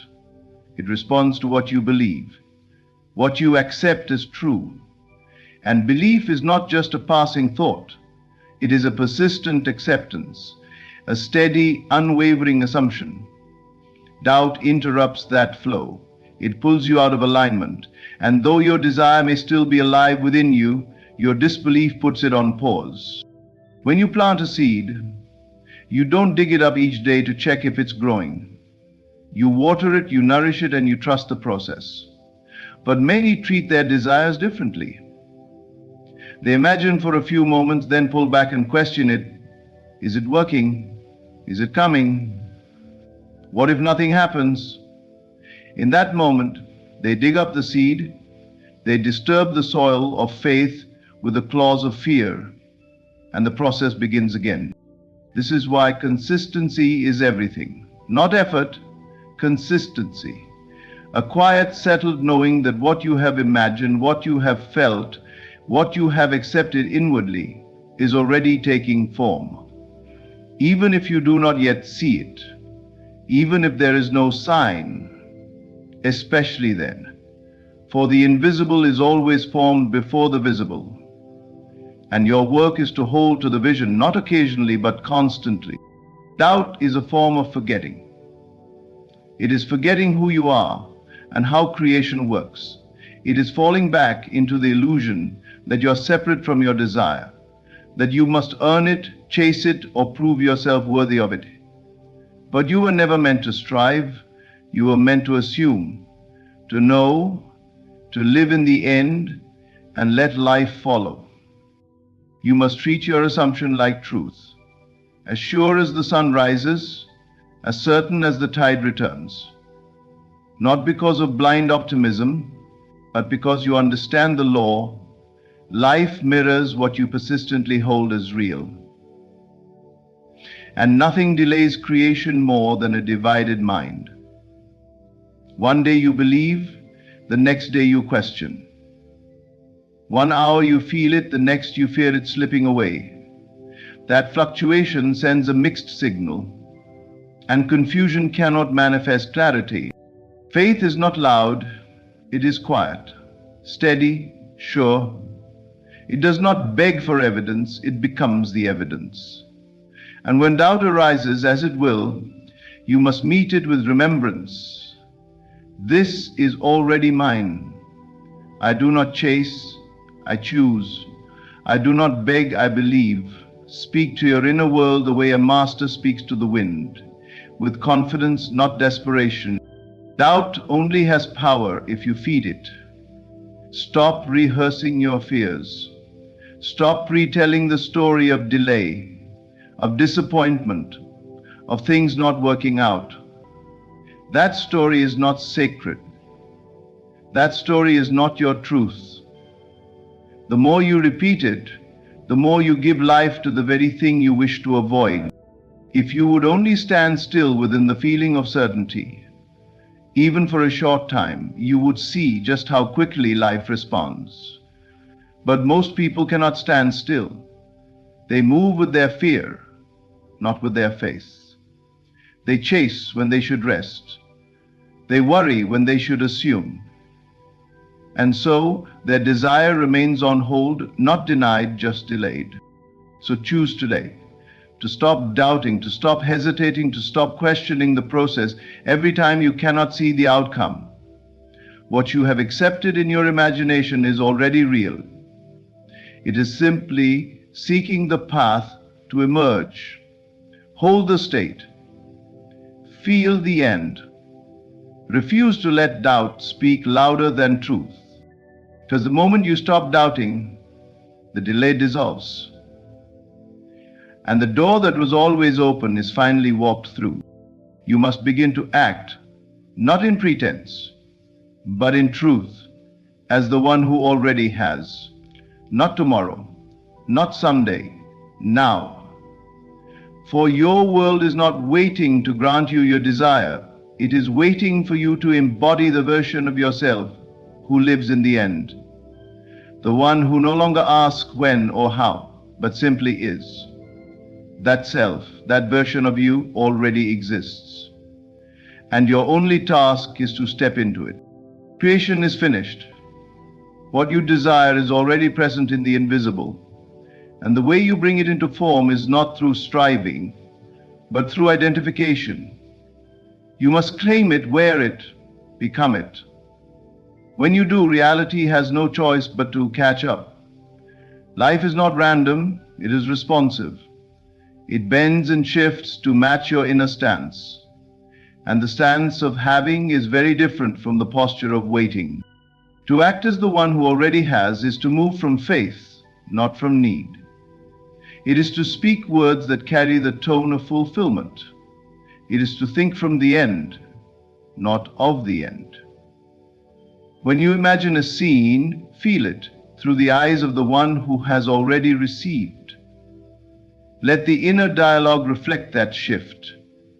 It responds to what you believe, what you accept as true. And belief is not just a passing thought. It is a persistent acceptance, a steady, unwavering assumption. Doubt interrupts that flow. It pulls you out of alignment. And though your desire may still be alive within you, your disbelief puts it on pause. When you plant a seed, you don't dig it up each day to check if it's growing. You water it, you nourish it, and you trust the process. But many treat their desires differently. They imagine for a few moments, then pull back and question it. Is it working? Is it coming? What if nothing happens? In that moment, they dig up the seed, they disturb the soil of faith with the claws of fear, and the process begins again. This is why consistency is everything. Not effort, consistency. A quiet, settled knowing that what you have imagined, what you have felt, what you have accepted inwardly is already taking form. Even if you do not yet see it, even if there is no sign, especially then, for the invisible is always formed before the visible. And your work is to hold to the vision, not occasionally, but constantly. Doubt is a form of forgetting. It is forgetting who you are and how creation works. It is falling back into the illusion that you are separate from your desire, that you must earn it, chase it, or prove yourself worthy of it. But you were never meant to strive. You were meant to assume, to know, to live in the end, and let life follow. You must treat your assumption like truth, as sure as the sun rises, as certain as the tide returns. Not because of blind optimism, but because you understand the law. Life mirrors what you persistently hold as real. And nothing delays creation more than a divided mind. One day you believe, the next day you question. 1 hour you feel it, the next you fear it slipping away. That fluctuation sends a mixed signal, and confusion cannot manifest clarity. Faith is not loud, it is quiet, steady, sure. It does not beg for evidence, it becomes the evidence. And when doubt arises, as it will, you must meet it with remembrance. This is already mine. I do not chase, I choose. I do not beg, I believe. Speak to your inner world the way a master speaks to the wind, with confidence, not desperation. Doubt only has power if you feed it. Stop rehearsing your fears. Stop retelling the story of delay, of disappointment, of things not working out. That story is not sacred. That story is not your truth. The more you repeat it, the more you give life to the very thing you wish to avoid. If you would only stand still within the feeling of certainty, even for a short time, you would see just how quickly life responds. But most people cannot stand still. They move with their fear, not with their faith. They chase when they should rest. They worry when they should assume. And so their desire remains on hold, not denied, just delayed. So choose today to stop doubting, to stop hesitating, to stop questioning the process every time you cannot see the outcome. What you have accepted in your imagination is already real. It is simply seeking the path to emerge. Hold the state. Feel the end. Refuse to let doubt speak louder than truth. Because the moment you stop doubting, the delay dissolves. And the door that was always open is finally walked through. You must begin to act, not in pretense, but in truth, as the one who already has. Not tomorrow, not someday, now. For your world is not waiting to grant you your desire. It is waiting for you to embody the version of yourself who lives in the end. The one who no longer asks when or how, but simply is. That self, that version of you already exists. And your only task is to step into it. Creation is finished. What you desire is already present in the invisible. And the way you bring it into form is not through striving, but through identification. You must claim it, wear it, become it. When you do, reality has no choice but to catch up. Life is not random, it is responsive. It bends and shifts to match your inner stance. And the stance of having is very different from the posture of waiting. To act as the one who already has is to move from faith, not from need. It is to speak words that carry the tone of fulfillment. It is to think from the end, not of the end. When you imagine a scene, feel it through the eyes of the one who has already received. Let the inner dialogue reflect that shift.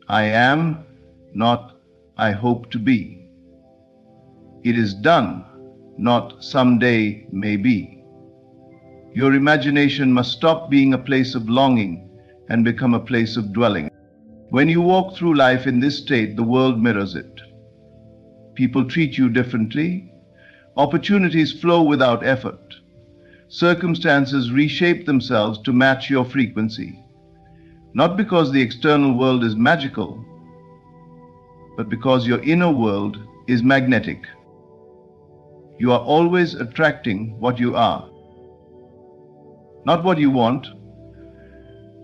I am, not I hope to be. It is done, not someday may be. Your imagination must stop being a place of longing and become a place of dwelling. When you walk through life in this state, the world mirrors it. People treat you differently. Opportunities flow without effort. Circumstances reshape themselves to match your frequency. Not because the external world is magical, but because your inner world is magnetic. You are always attracting what you are, not what you want.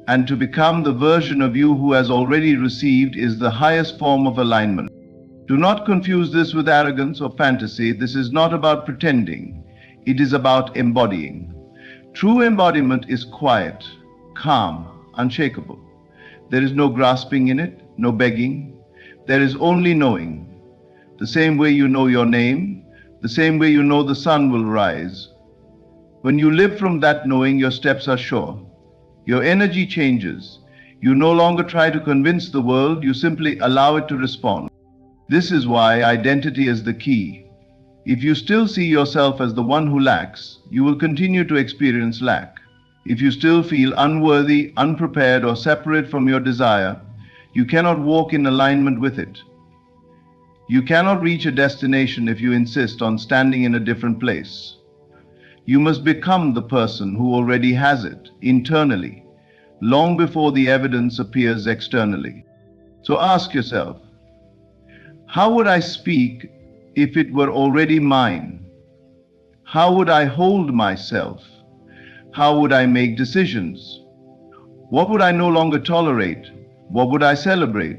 And to become the version of you who has already received is the highest form of alignment. Do not confuse this with arrogance or fantasy. This is not about pretending. It is about embodying. True embodiment is quiet, calm, unshakable. There is no grasping in it, no begging. There is only knowing. The same way you know your name, the same way you know the sun will rise. When you live from that knowing, your steps are sure. Your energy changes. You no longer try to convince the world, you simply allow it to respond. This is why identity is the key. If you still see yourself as the one who lacks, you will continue to experience lack. If you still feel unworthy, unprepared, or separate from your desire, you cannot walk in alignment with it. You cannot reach a destination if you insist on standing in a different place. You must become the person who already has it internally, long before the evidence appears externally. So ask yourself, how would I speak if it were already mine? How would I hold myself? How would I make decisions? What would I no longer tolerate? What would I celebrate?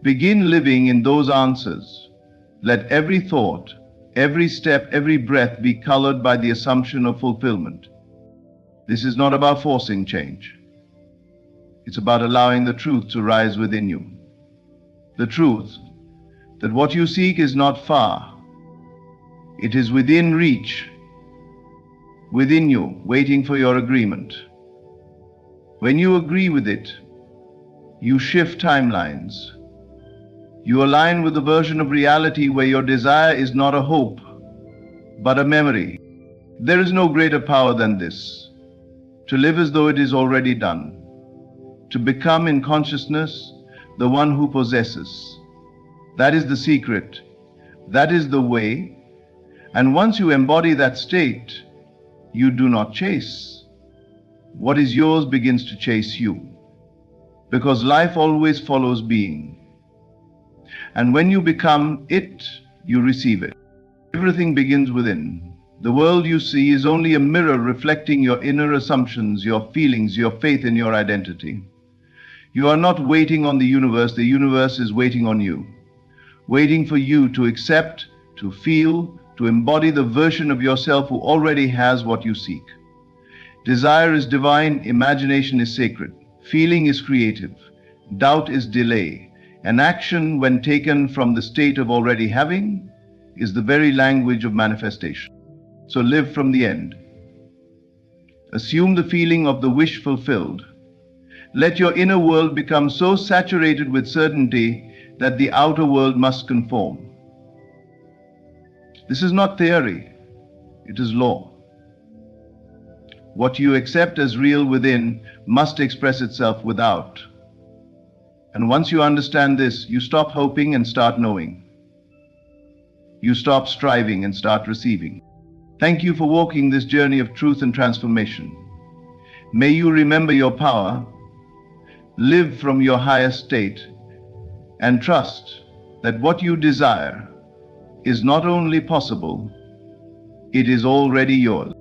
Begin living in those answers. Let every thought, every step, every breath be colored by the assumption of fulfillment. This is not about forcing change. It's about allowing the truth to rise within you. The truth that what you seek is not far. It is within reach, within you, waiting for your agreement. When you agree with it, you shift timelines. You align with the version of reality where your desire is not a hope, but a memory. There is no greater power than this, to live as though it is already done, to become in consciousness the one who possesses. That is the secret. That is the way. And once you embody that state, you do not chase. What is yours begins to chase you, because life always follows being. And when you become it, you receive it. Everything begins within. The world you see is only a mirror reflecting your inner assumptions, your feelings, your faith in your identity. You are not waiting on the universe is waiting on you, waiting for you to accept, to feel, to embody the version of yourself who already has what you seek. Desire is divine, imagination is sacred, feeling is creative, doubt is delay, and action, when taken from the state of already having, is the very language of manifestation. So live from the end. Assume the feeling of the wish fulfilled. Let your inner world become so saturated with certainty that the outer world must conform. This is not theory, it is law. What you accept as real within must express itself without. And once you understand this, you stop hoping and start knowing. You stop striving and start receiving. Thank you for walking this journey of truth and transformation. May you remember your power, live from your highest state, and trust that what you desire is not only possible, it is already yours.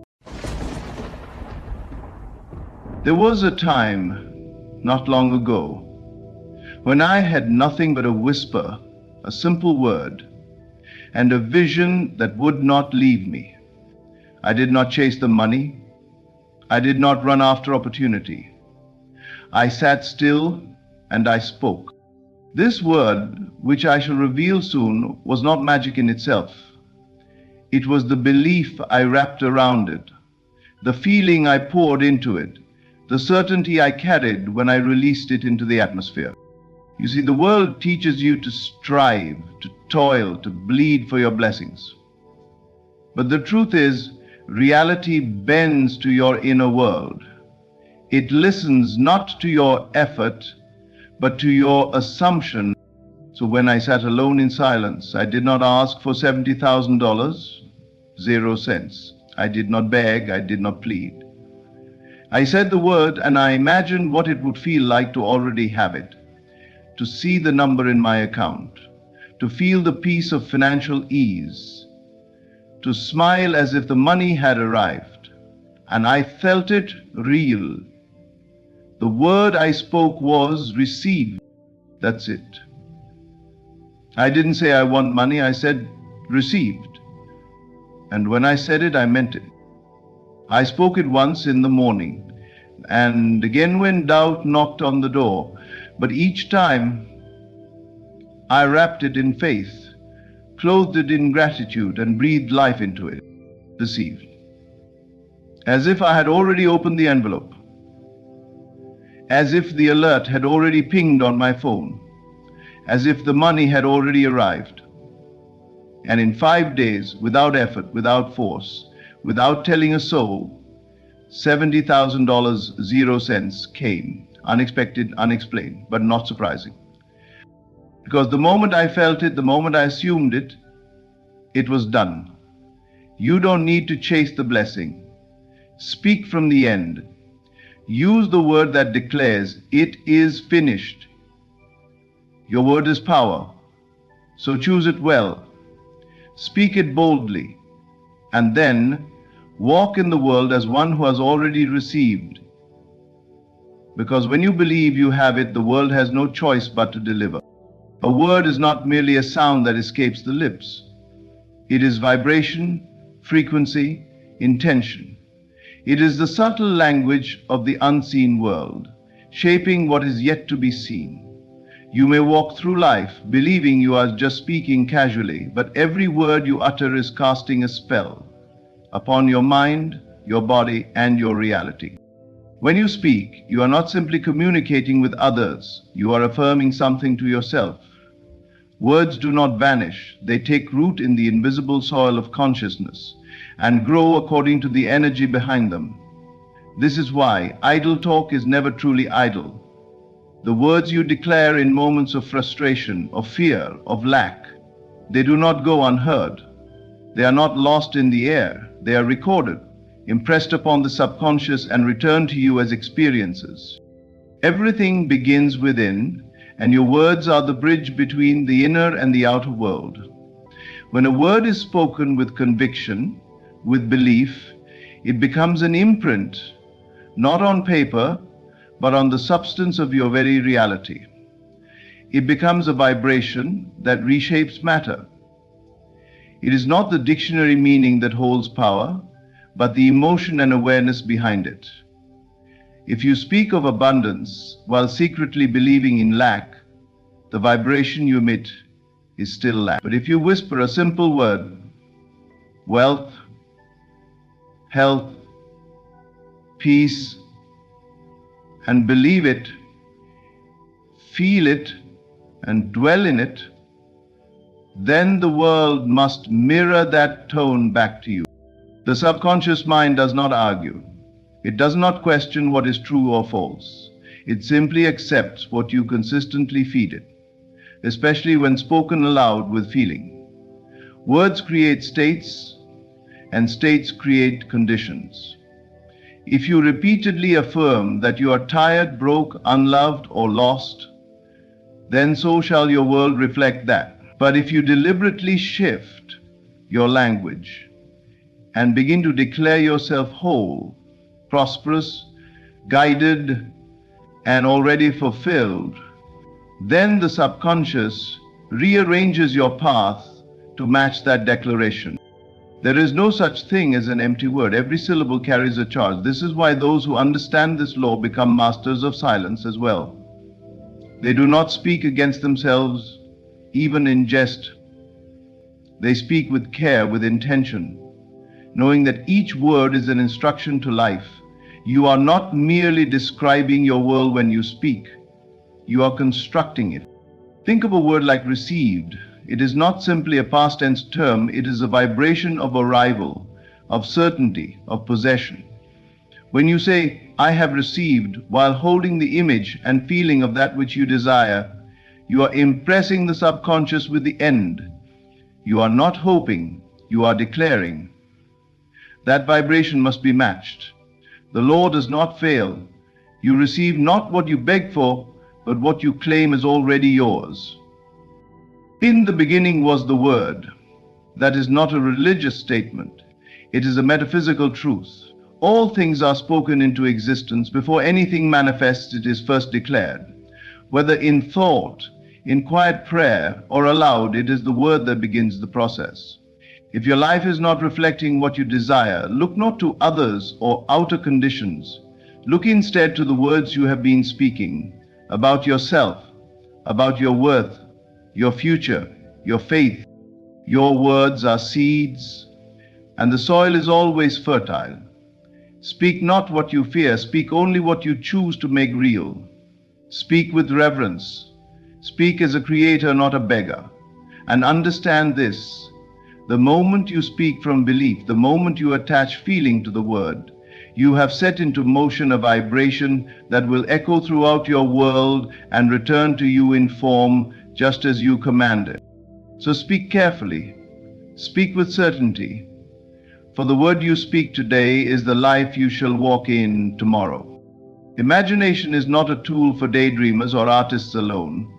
There was a time, not long ago, when I had nothing but a whisper, a simple word, and a vision that would not leave me. I did not chase the money. I did not run after opportunity. I sat still and I spoke. This word, which I shall reveal soon, was not magic in itself. It was the belief I wrapped around it, the feeling I poured into it, the certainty I carried when I released it into the atmosphere. You see, the world teaches you to strive, to toil, to bleed for your blessings. But the truth is, reality bends to your inner world. It listens not to your effort, but to your assumption. So when I sat alone in silence, I did not ask for $70,000, 0 cents. I did not beg, I did not plead. I said the word and I imagined what it would feel like to already have it, to see the number in my account, to feel the peace of financial ease, to smile as if the money had arrived. And I felt it real. The word I spoke was receive. That's it. I didn't say I want money, I said received. And when I said it, I meant it. I spoke it once in the morning, and again when doubt knocked on the door. But each time, I wrapped it in faith, clothed it in gratitude, and breathed life into it. Received. As if I had already opened the envelope. As if the alert had already pinged on my phone. As if the money had already arrived. And in 5 days, without effort, without force, without telling a soul, $70,000, 0 cents came. Unexpected, unexplained, but not surprising. Because the moment I felt it, the moment I assumed it, it was done. You don't need to chase the blessing. Speak from the end. Use the word that declares, it is finished. Your word is power, so choose it well. Speak it boldly, and then walk in the world as one who has already received. Because when you believe you have it, the world has no choice but to deliver. A word is not merely a sound that escapes the lips. It is vibration, frequency, intention. It is the subtle language of the unseen world, shaping what is yet to be seen. You may walk through life believing you are just speaking casually, but every word you utter is casting a spell upon your mind, your body, and your reality. When you speak, you are not simply communicating with others, you are affirming something to yourself. Words do not vanish, they take root in the invisible soil of consciousness and grow according to the energy behind them. This is why idle talk is never truly idle. The words you declare in moments of frustration, of fear, of lack, they do not go unheard. They are not lost in the air. They are recorded, impressed upon the subconscious, and returned to you as experiences. Everything begins within, and your words are the bridge between the inner and the outer world. When a word is spoken with conviction, with belief, it becomes an imprint, not on paper, but on the substance of your very reality. It becomes a vibration that reshapes matter. It is not the dictionary meaning that holds power, but the emotion and awareness behind it. If you speak of abundance while secretly believing in lack, the vibration you emit is still lack. But if you whisper a simple word, wealth, health, peace, and believe it, feel it, and dwell in it, then the world must mirror that tone back to you. The subconscious mind does not argue. It does not question what is true or false. It simply accepts what you consistently feed it, especially when spoken aloud with feeling. Words create states, and states create conditions. If you repeatedly affirm that you are tired, broke, unloved, or lost, then so shall your world reflect that. But if you deliberately shift your language and begin to declare yourself whole, prosperous, guided, and already fulfilled, then the subconscious rearranges your path to match that declaration. There is no such thing as an empty word. Every syllable carries a charge. This is why those who understand this law become masters of silence as well. They do not speak against themselves, even in jest. They speak with care, with intention, knowing that each word is an instruction to life, You are not merely describing your world when you speak, you are constructing it. Think of a word like received. It is not simply a past tense term, it is a vibration of arrival, of certainty, of possession. When you say, I have received, while holding the image and feeling of that which you desire, you are impressing the subconscious with the end. You are not hoping, you are declaring. That vibration must be matched. The law does not fail. You receive not what you beg for, but what you claim is already yours. In the beginning was the Word. That is not a religious statement. It is a metaphysical truth. All things are spoken into existence. Before anything manifests, it is first declared. Whether in thought, in quiet prayer, or aloud, it is the Word that begins the process. If your life is not reflecting what you desire, look not to others or outer conditions. Look instead to the words you have been speaking about yourself, about your worth, your future, your faith. Your words are seeds, and the soil is always fertile. Speak not what you fear, speak only what you choose to make real. Speak with reverence. Speak as a creator, not a beggar. And understand this: the moment you speak from belief, the moment you attach feeling to the word, you have set into motion a vibration that will echo throughout your world and return to you in form just as you commanded. So speak carefully, speak with certainty, for the word you speak today is the life you shall walk in tomorrow. Imagination is not a tool for daydreamers or artists alone.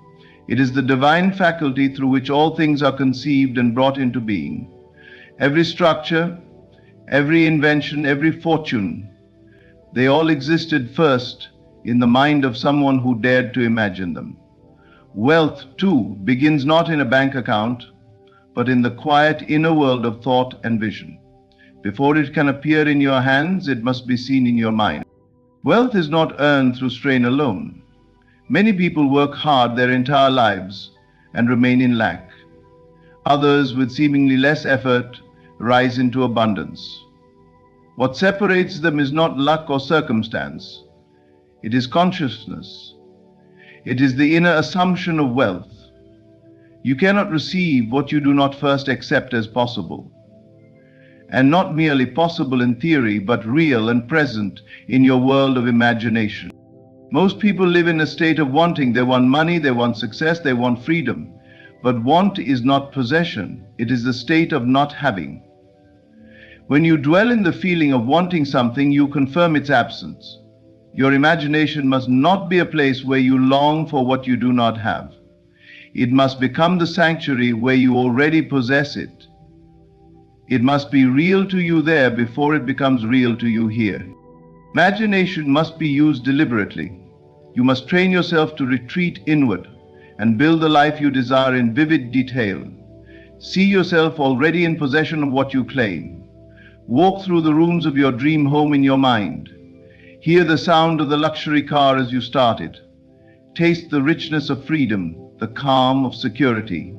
It is the divine faculty through which all things are conceived and brought into being. Every structure, every invention, every fortune, they all existed first in the mind of someone who dared to imagine them. Wealth, too, begins not in a bank account, but in the quiet inner world of thought and vision. Before it can appear in your hands, it must be seen in your mind. Wealth is not earned through strain alone. Many people work hard their entire lives and remain in lack. Others, with seemingly less effort, rise into abundance. What separates them is not luck or circumstance. It is consciousness. It is the inner assumption of wealth. You cannot receive what you do not first accept as possible. And not merely possible in theory, but real and present in your world of imagination. Most people live in a state of wanting. They want money, they want success, they want freedom. But want is not possession. It is the state of not having. When you dwell in the feeling of wanting something, you confirm its absence. Your imagination must not be a place where you long for what you do not have. It must become the sanctuary where you already possess it. It must be real to you there before it becomes real to you here. Imagination must be used deliberately. You must train yourself to retreat inward and build the life you desire in vivid detail. See yourself already in possession of what you claim. Walk through the rooms of your dream home in your mind. Hear the sound of the luxury car as you start it. Taste the richness of freedom, the calm of security,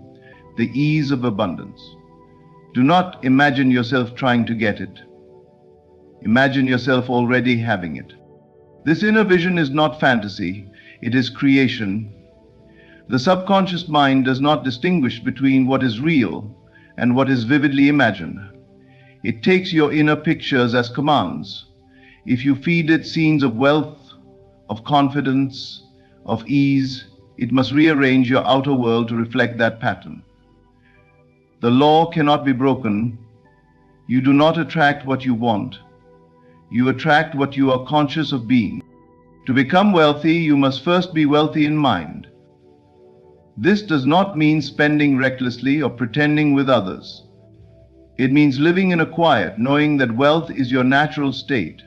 the ease of abundance. Do not imagine yourself trying to get it. Imagine yourself already having it. This inner vision is not fantasy, it is creation. The subconscious mind does not distinguish between what is real and what is vividly imagined. It takes your inner pictures as commands. If you feed it scenes of wealth, of confidence, of ease, it must rearrange your outer world to reflect that pattern. The law cannot be broken. You do not attract what you want. You attract what you are conscious of being. To become wealthy, you must first be wealthy in mind. This does not mean spending recklessly or pretending with others. It means living in a quiet, knowing that wealth is your natural state,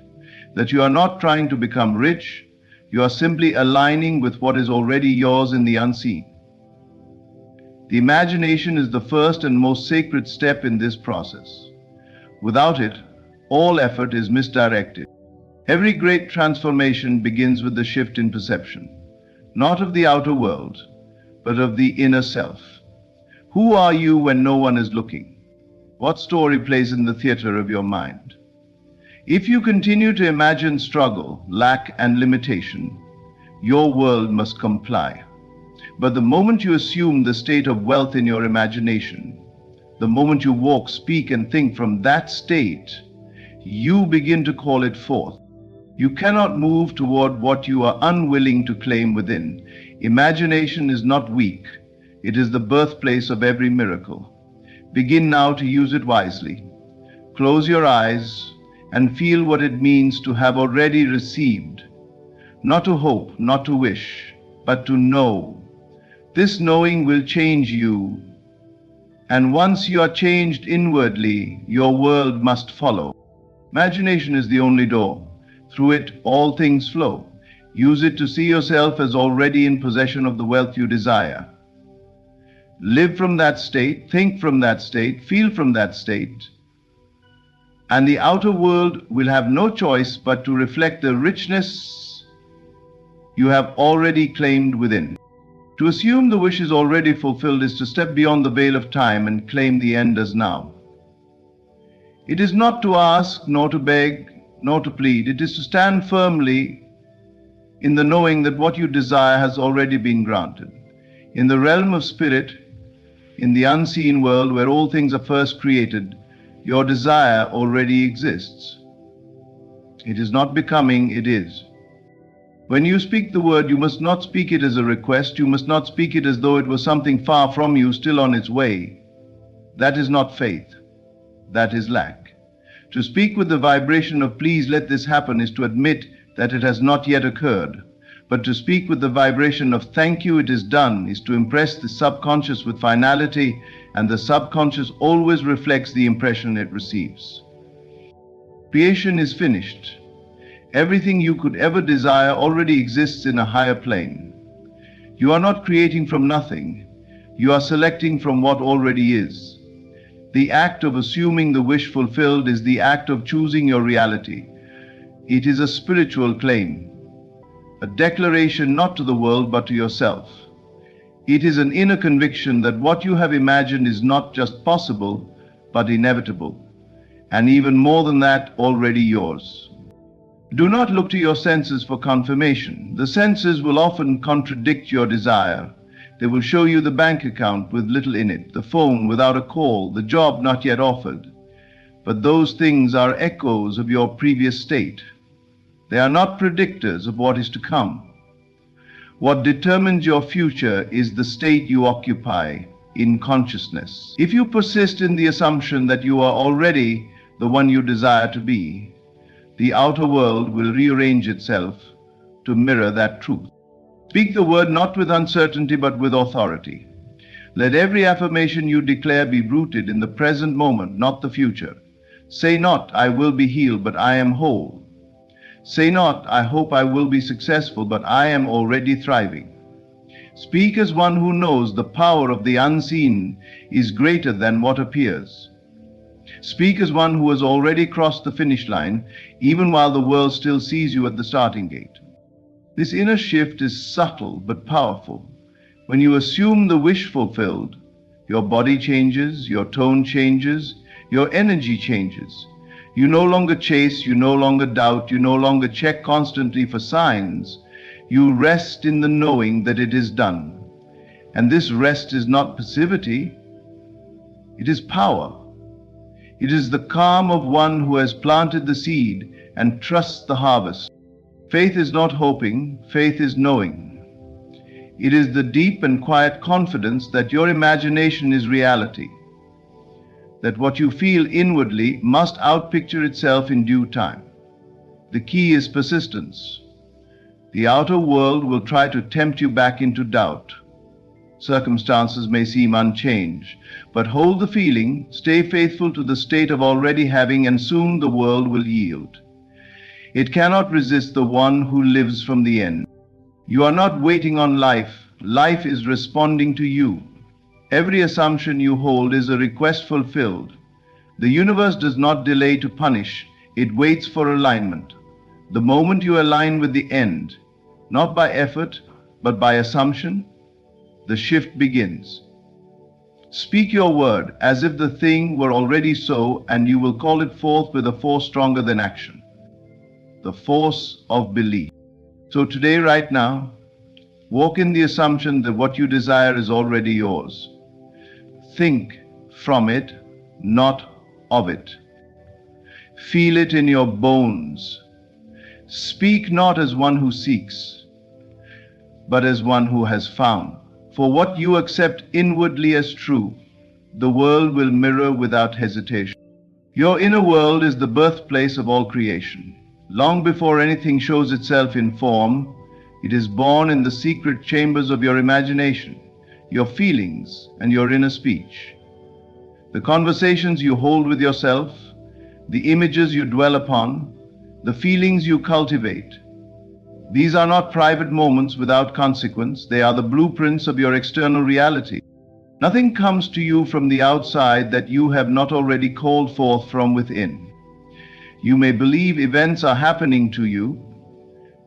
that you are not trying to become rich, you are simply aligning with what is already yours in the unseen. The imagination is the first and most sacred step in this process. Without it, all effort is misdirected. Every great transformation begins with the shift in perception, not of the outer world, but of the inner self. Who are you when no one is looking? What story plays in the theater of your mind? If you continue to imagine struggle, lack, and limitation, your world must comply. But the moment you assume the state of wealth in your imagination, the moment you walk, speak, and think from that state, you begin to call it forth. You cannot move toward what you are unwilling to claim within. Imagination is not weak. It is the birthplace of every miracle. Begin now to use it wisely. Close your eyes and feel what it means to have already received. Not to hope, not to wish, but to know. This knowing will change you. And once you are changed inwardly, your world must follow. Imagination is the only door. Through it, all things flow. Use it to see yourself as already in possession of the wealth you desire. Live from that state, think from that state, feel from that state, and the outer world will have no choice but to reflect the richness you have already claimed within. To assume the wish is already fulfilled is to step beyond the veil of time and claim the end as now. It is not to ask, nor to beg, nor to plead. It is to stand firmly in the knowing that what you desire has already been granted. In the realm of spirit, in the unseen world where all things are first created, your desire already exists. It is not becoming, it is. When you speak the word, you must not speak it as a request. You must not speak it as though it was something far from you, still on its way. That is not faith. That is lack. To speak with the vibration of please let this happen is to admit that it has not yet occurred. But to speak with the vibration of thank you, it is done, is to impress the subconscious with finality, and the subconscious always reflects the impression it receives. Creation is finished. Everything you could ever desire already exists in a higher plane. You are not creating from nothing. You are selecting from what already is. The act of assuming the wish fulfilled is the act of choosing your reality. It is a spiritual claim. A declaration not to the world but to yourself. It is an inner conviction that what you have imagined is not just possible, but inevitable, and even more than that, already yours. Do not look to your senses for confirmation. The senses will often contradict your desire. They will show you the bank account with little in it, the phone without a call, the job not yet offered. But those things are echoes of your previous state. They are not predictors of what is to come. What determines your future is the state you occupy in consciousness. If you persist in the assumption that you are already the one you desire to be, the outer world will rearrange itself to mirror that truth. Speak the word not with uncertainty but with authority. Let every affirmation you declare be rooted in the present moment, not the future. Say not, I will be healed, but I am whole. Say not, I hope I will be successful, but I am already thriving. Speak as one who knows the power of the unseen is greater than what appears. Speak as one who has already crossed the finish line, even while the world still sees you at the starting gate. This inner shift is subtle but powerful. When you assume the wish fulfilled, your body changes, your tone changes, your energy changes. You no longer chase, you no longer doubt, you no longer check constantly for signs. You rest in the knowing that it is done. And this rest is not passivity, it is power. It is the calm of one who has planted the seed and trusts the harvest. Faith is not hoping, faith is knowing. It is the deep and quiet confidence that your imagination is reality, that what you feel inwardly must outpicture itself in due time. The key is persistence. The outer world will try to tempt you back into doubt. Circumstances may seem unchanged, but hold the feeling, stay faithful to the state of already having, and soon the world will yield. It cannot resist the one who lives from the end. You are not waiting on life. Life is responding to you. Every assumption you hold is a request fulfilled. The universe does not delay to punish. It waits for alignment. The moment you align with the end, not by effort, but by assumption, the shift begins. Speak your word as if the thing were already so, and you will call it forth with a force stronger than action. the force of belief. So today, right now, walk in the assumption that what you desire is already yours. Think from it, not of it. Feel it in your bones. Speak not as one who seeks, but as one who has found. For what you accept inwardly as true, the world will mirror without hesitation. Your inner world is the birthplace of all creation. Long before anything shows itself in form, it is born in the secret chambers of your imagination, your feelings, and your inner speech. The conversations you hold with yourself, the images you dwell upon, the feelings you cultivate. These are not private moments without consequence. They are the blueprints of your external reality. Nothing comes to you from the outside that you have not already called forth from within. You may believe events are happening to you,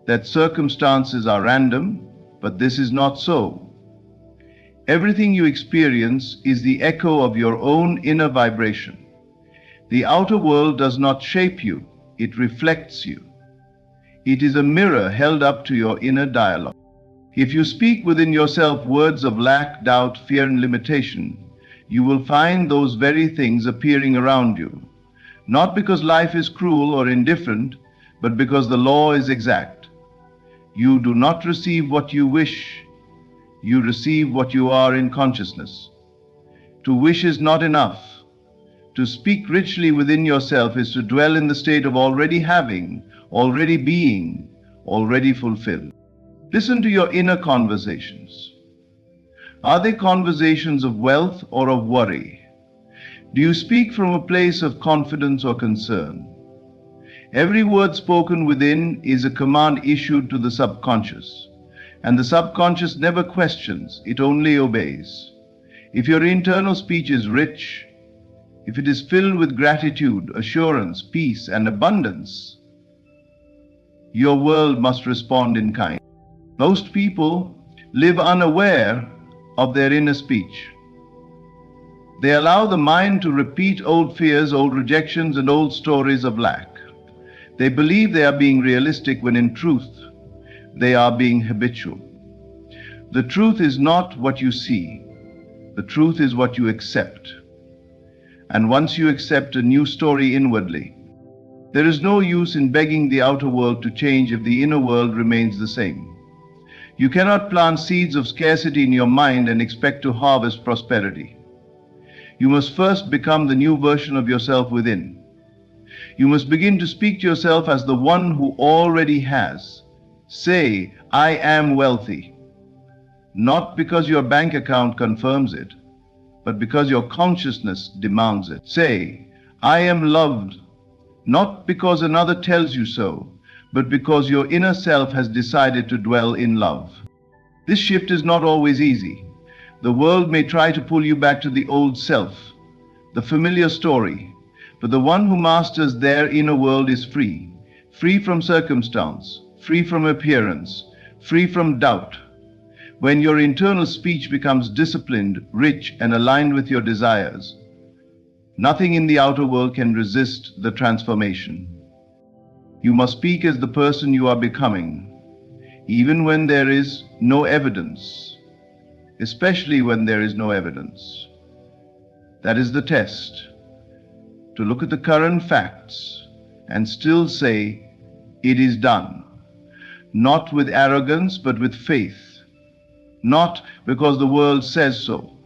that circumstances are random, but this is not so. Everything you experience is the echo of your own inner vibration. The outer world does not shape you, it reflects you. It is a mirror held up to your inner dialogue. If you speak within yourself words of lack, doubt, fear, and limitation, you will find those very things appearing around you. Not because life is cruel or indifferent, but because the law is exact. You do not receive what you wish, you receive what you are in consciousness. To wish is not enough. To speak richly within yourself is to dwell in the state of already having, already being, already fulfilled. Listen to your inner conversations. Are they conversations of wealth or of worry? Do you speak from a place of confidence or concern? Every word spoken within is a command issued to the subconscious, and the subconscious never questions, it only obeys. If your internal speech is rich, if it is filled with gratitude, assurance, peace, and abundance, your world must respond in kind. Most people live unaware of their inner speech. They allow the mind to repeat old fears, old rejections, and old stories of lack. They believe they are being realistic when in truth, they are being habitual. The truth is not what you see. The truth is what you accept. And once you accept a new story inwardly, there is no use in begging the outer world to change if the inner world remains the same. You cannot plant seeds of scarcity in your mind and expect to harvest prosperity. You must first become the new version of yourself within. You must begin to speak to yourself as the one who already has. Say, I am wealthy. Not because your bank account confirms it, but because your consciousness demands it. Say, I am loved. Not because another tells you so, but because your inner self has decided to dwell in love. This shift is not always easy. The world may try to pull you back to the old self, the familiar story, but the one who masters their inner world is free, free from circumstance, free from appearance, free from doubt. When your internal speech becomes disciplined, rich, and aligned with your desires, nothing in the outer world can resist the transformation. You must speak as the person you are becoming, even when there is no evidence, especially when there is no evidence. That is the test, to look at the current facts and still say, it is done, not with arrogance, but with faith, not because the world says so,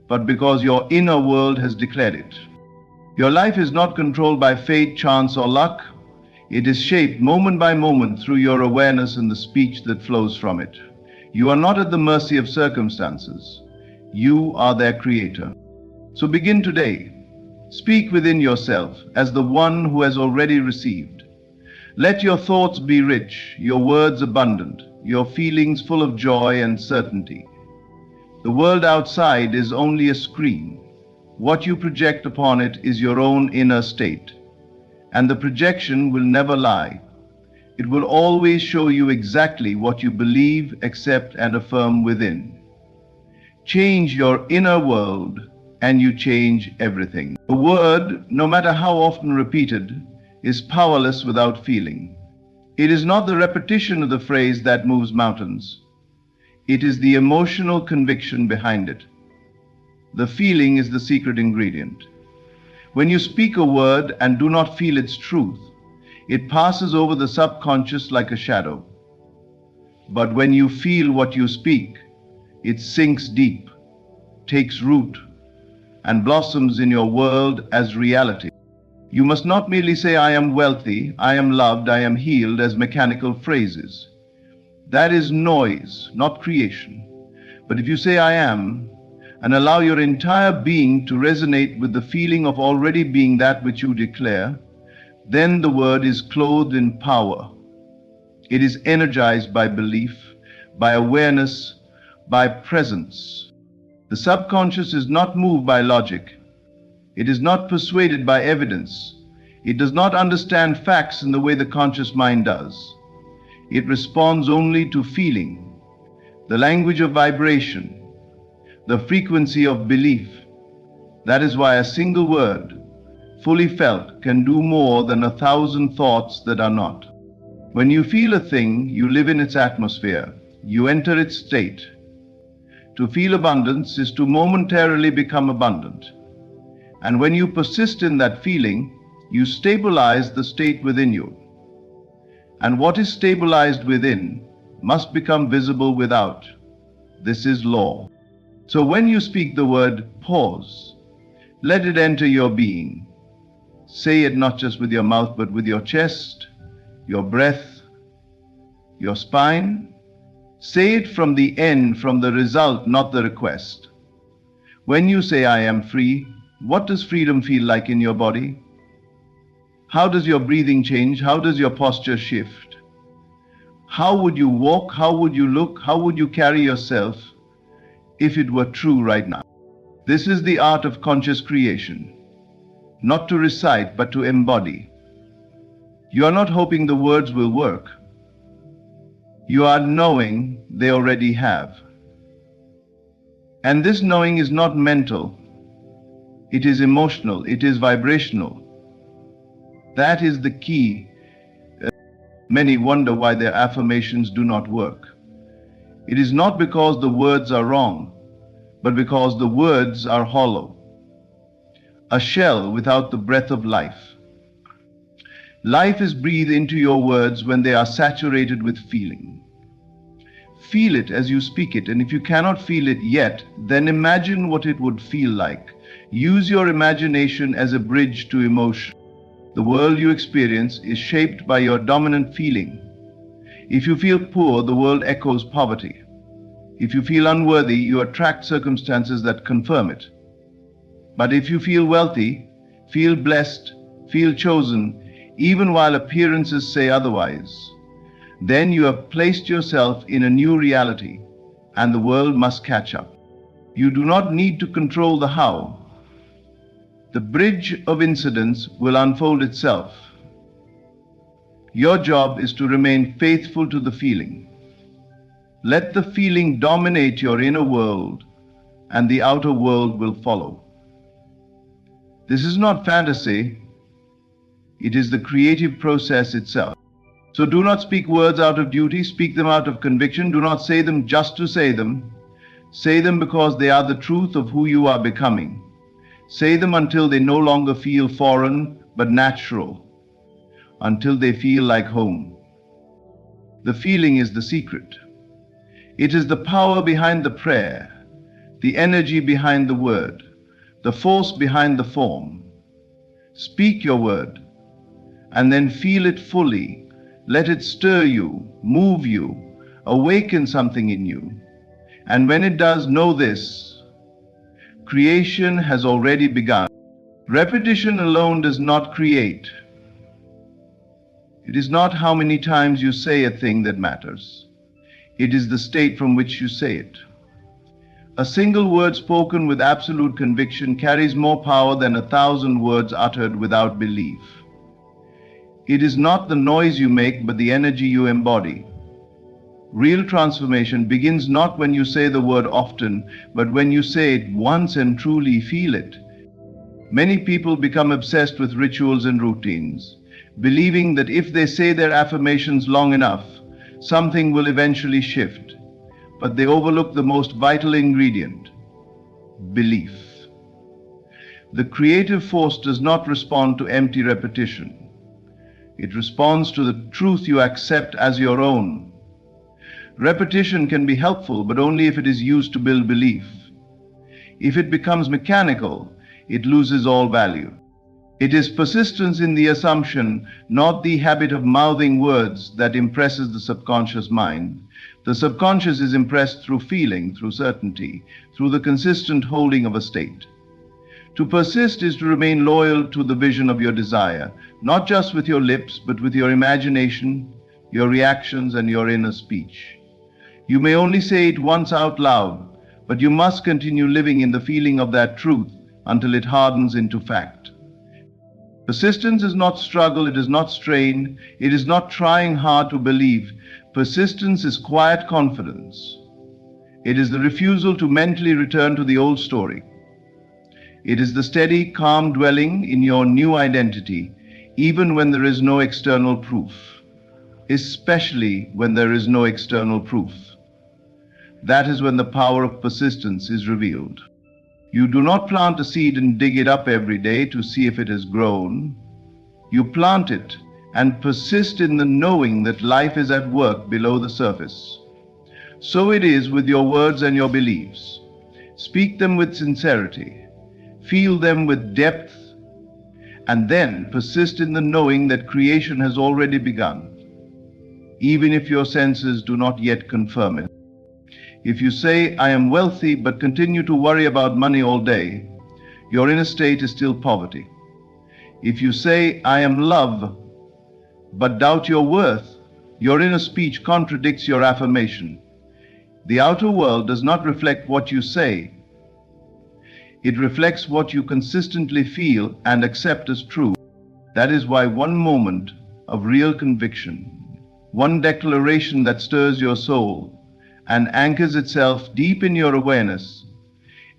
but because your inner world has declared it. Your life is not controlled by fate, chance, or luck. It is shaped moment by moment through your awareness and the speech that flows from it. You are not at the mercy of circumstances. You are their creator. So begin today. Speak within yourself as the one who has already received. Let your thoughts be rich, your words abundant, your feelings full of joy and certainty. The world outside is only a screen. What you project upon it is your own inner state. And the projection will never lie. It will always show you exactly what you believe, accept, and affirm within. Change your inner world, and you change everything. A word, no matter how often repeated, is powerless without feeling. It is not the repetition of the phrase that moves mountains. It is the emotional conviction behind it. The feeling is the secret ingredient. When you speak a word and do not feel its truth, it passes over the subconscious like a shadow. But when you feel what you speak, it sinks deep, takes root, and blossoms in your world as reality. You must not merely say, I am wealthy, I am loved, I am healed, as mechanical phrases. That is noise, not creation. But if you say, I am, and allow your entire being to resonate with the feeling of already being that which you declare, then the word is clothed in power. It is energized by belief, by awareness, by presence. The subconscious is not moved by logic. It is not persuaded by evidence. It does not understand facts in the way the conscious mind does. It responds only to feeling, the language of vibration, the frequency of belief. That is why a single word, fully felt, can do more than 1,000 thoughts that are not. When you feel a thing, you live in its atmosphere. You enter its state. To feel abundance is to momentarily become abundant. And when you persist in that feeling, you stabilize the state within you. And what is stabilized within must become visible without. This is law. So when you speak the word pause, let it enter your being. Say it not just with your mouth, but with your chest, your breath, your spine. Say it from the end, from the result, not the request. When you say, I am free, what does freedom feel like in your body? How does your breathing change? How does your posture shift? How would you walk? How would you look? How would you carry yourself if it were true right now? This is the art of conscious creation. Not to recite, but to embody. You are not hoping the words will work. You are knowing they already have. And this knowing is not mental. It is emotional. It is vibrational. That is the key. Many wonder why their affirmations do not work. It is not because the words are wrong, but because the words are hollow. A shell without the breath of life. Life is breathed into your words when they are saturated with feeling. Feel it as you speak it, and if you cannot feel it yet, then imagine what it would feel like. Use your imagination as a bridge to emotion. The world you experience is shaped by your dominant feeling. If you feel poor, the world echoes poverty. If you feel unworthy, you attract circumstances that confirm it. But if you feel wealthy, feel blessed, feel chosen, even while appearances say otherwise, then you have placed yourself in a new reality, and the world must catch up. You do not need to control the how. The bridge of incidents will unfold itself. Your job is to remain faithful to the feeling. Let the feeling dominate your inner world, and the outer world will follow. This is not fantasy. It is the creative process itself. So do not speak words out of duty, speak them out of conviction. Do not say them just to say them. Say them because they are the truth of who you are becoming. Say them until they no longer feel foreign, but natural, until they feel like home. The feeling is the secret. It is the power behind the prayer, the energy behind the word, the force behind the form. Speak your word, and then feel it fully. Let it stir you, move you, awaken something in you. And when it does, know this: creation has already begun. Repetition alone does not create. It is not how many times you say a thing that matters. It is the state from which you say it. A single word spoken with absolute conviction carries more power than 1,000 words uttered without belief. It is not the noise you make, but the energy you embody. Real transformation begins not when you say the word often, but when you say it once and truly feel it. Many people become obsessed with rituals and routines. believing that if they say their affirmations long enough, something will eventually shift. But they overlook the most vital ingredient: belief. The creative force does not respond to empty repetition. It responds to the truth you accept as your own. Repetition can be helpful, but only if it is used to build belief. If it becomes mechanical, it loses all value. It is persistence in the assumption, not the habit of mouthing words, that impresses the subconscious mind. The subconscious is impressed through feeling, through certainty, through the consistent holding of a state. To persist is to remain loyal to the vision of your desire, not just with your lips, but with your imagination, your reactions, and your inner speech. You may only say it once out loud, but you must continue living in the feeling of that truth until it hardens into fact. Persistence is not struggle, it is not strain, it is not trying hard to believe. Persistence is quiet confidence. It is the refusal to mentally return to the old story. It is the steady, calm dwelling in your new identity, even when there is no external proof, especially when there is no external proof. That is when the power of persistence is revealed. You do not plant a seed and dig it up every day to see if it has grown. You plant it and persist in the knowing that life is at work below the surface. So it is with your words and your beliefs. Speak them with sincerity. Feel them with depth, and then persist in the knowing that creation has already begun, even if your senses do not yet confirm it. If you say, "I am wealthy," but continue to worry about money all day, your inner state is still poverty. If you say, "I am love," but doubt your worth, your inner speech contradicts your affirmation. The outer world does not reflect what you say. It reflects what you consistently feel and accept as true. That is why one moment of real conviction, one declaration that stirs your soul and anchors itself deep in your awareness,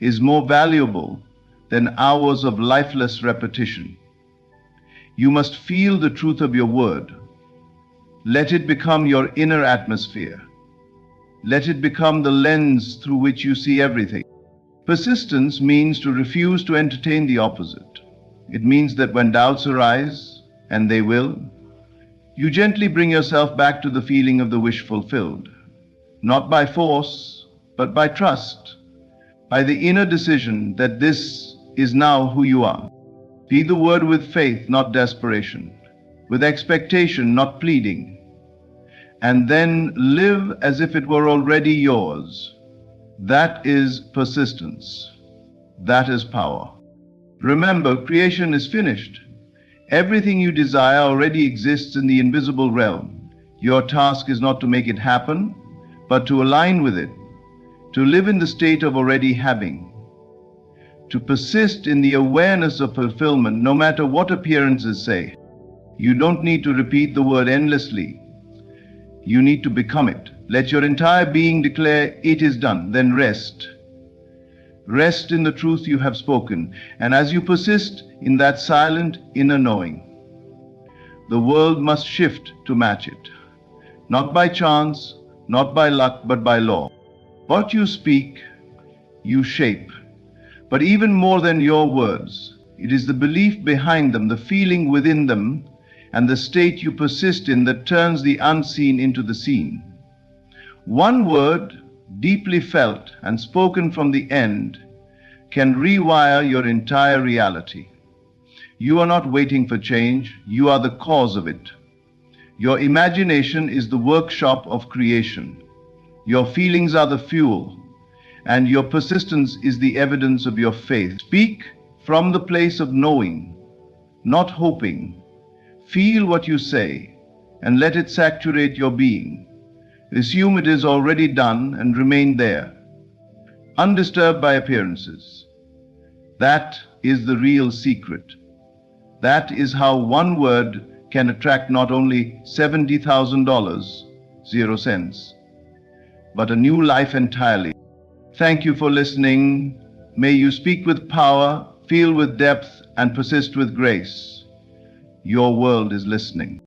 is more valuable than hours of lifeless repetition. You must feel the truth of your word. Let it become your inner atmosphere. Let it become the lens through which you see everything. Persistence means to refuse to entertain the opposite. It means that when doubts arise, and they will, you gently bring yourself back to the feeling of the wish fulfilled. Not by force, but by trust, by the inner decision that this is now who you are. Be the word with faith, not desperation, with expectation, not pleading, and then live as if it were already yours. That is persistence. That is power. Remember, creation is finished. Everything you desire already exists in the invisible realm. Your task is not to make it happen, but to align with it, to live in the state of already having, to persist in the awareness of fulfillment no matter what appearances say. You don't need to repeat the word endlessly. You need to become it. Let your entire being declare, "It is done," then rest. Rest in the truth you have spoken, and as you persist in that silent inner knowing, the world must shift to match it, not by chance, not by luck, but by law. What you speak, you shape. But even more than your words, it is the belief behind them, the feeling within them, and the state you persist in that turns the unseen into the seen. One word, deeply felt and spoken from the end, can rewire your entire reality. You are not waiting for change, you are the cause of it. Your imagination is the workshop of creation. Your feelings are the fuel, and your persistence is the evidence of your faith. Speak from the place of knowing, not hoping. Feel what you say, and let it saturate your being. Assume it is already done and remain there, undisturbed by appearances. That is the real secret. That is how one word can attract not only $70,000, 0 cents, but a new life entirely. Thank you for listening. May you speak with power, feel with depth, and persist with grace. Your world is listening.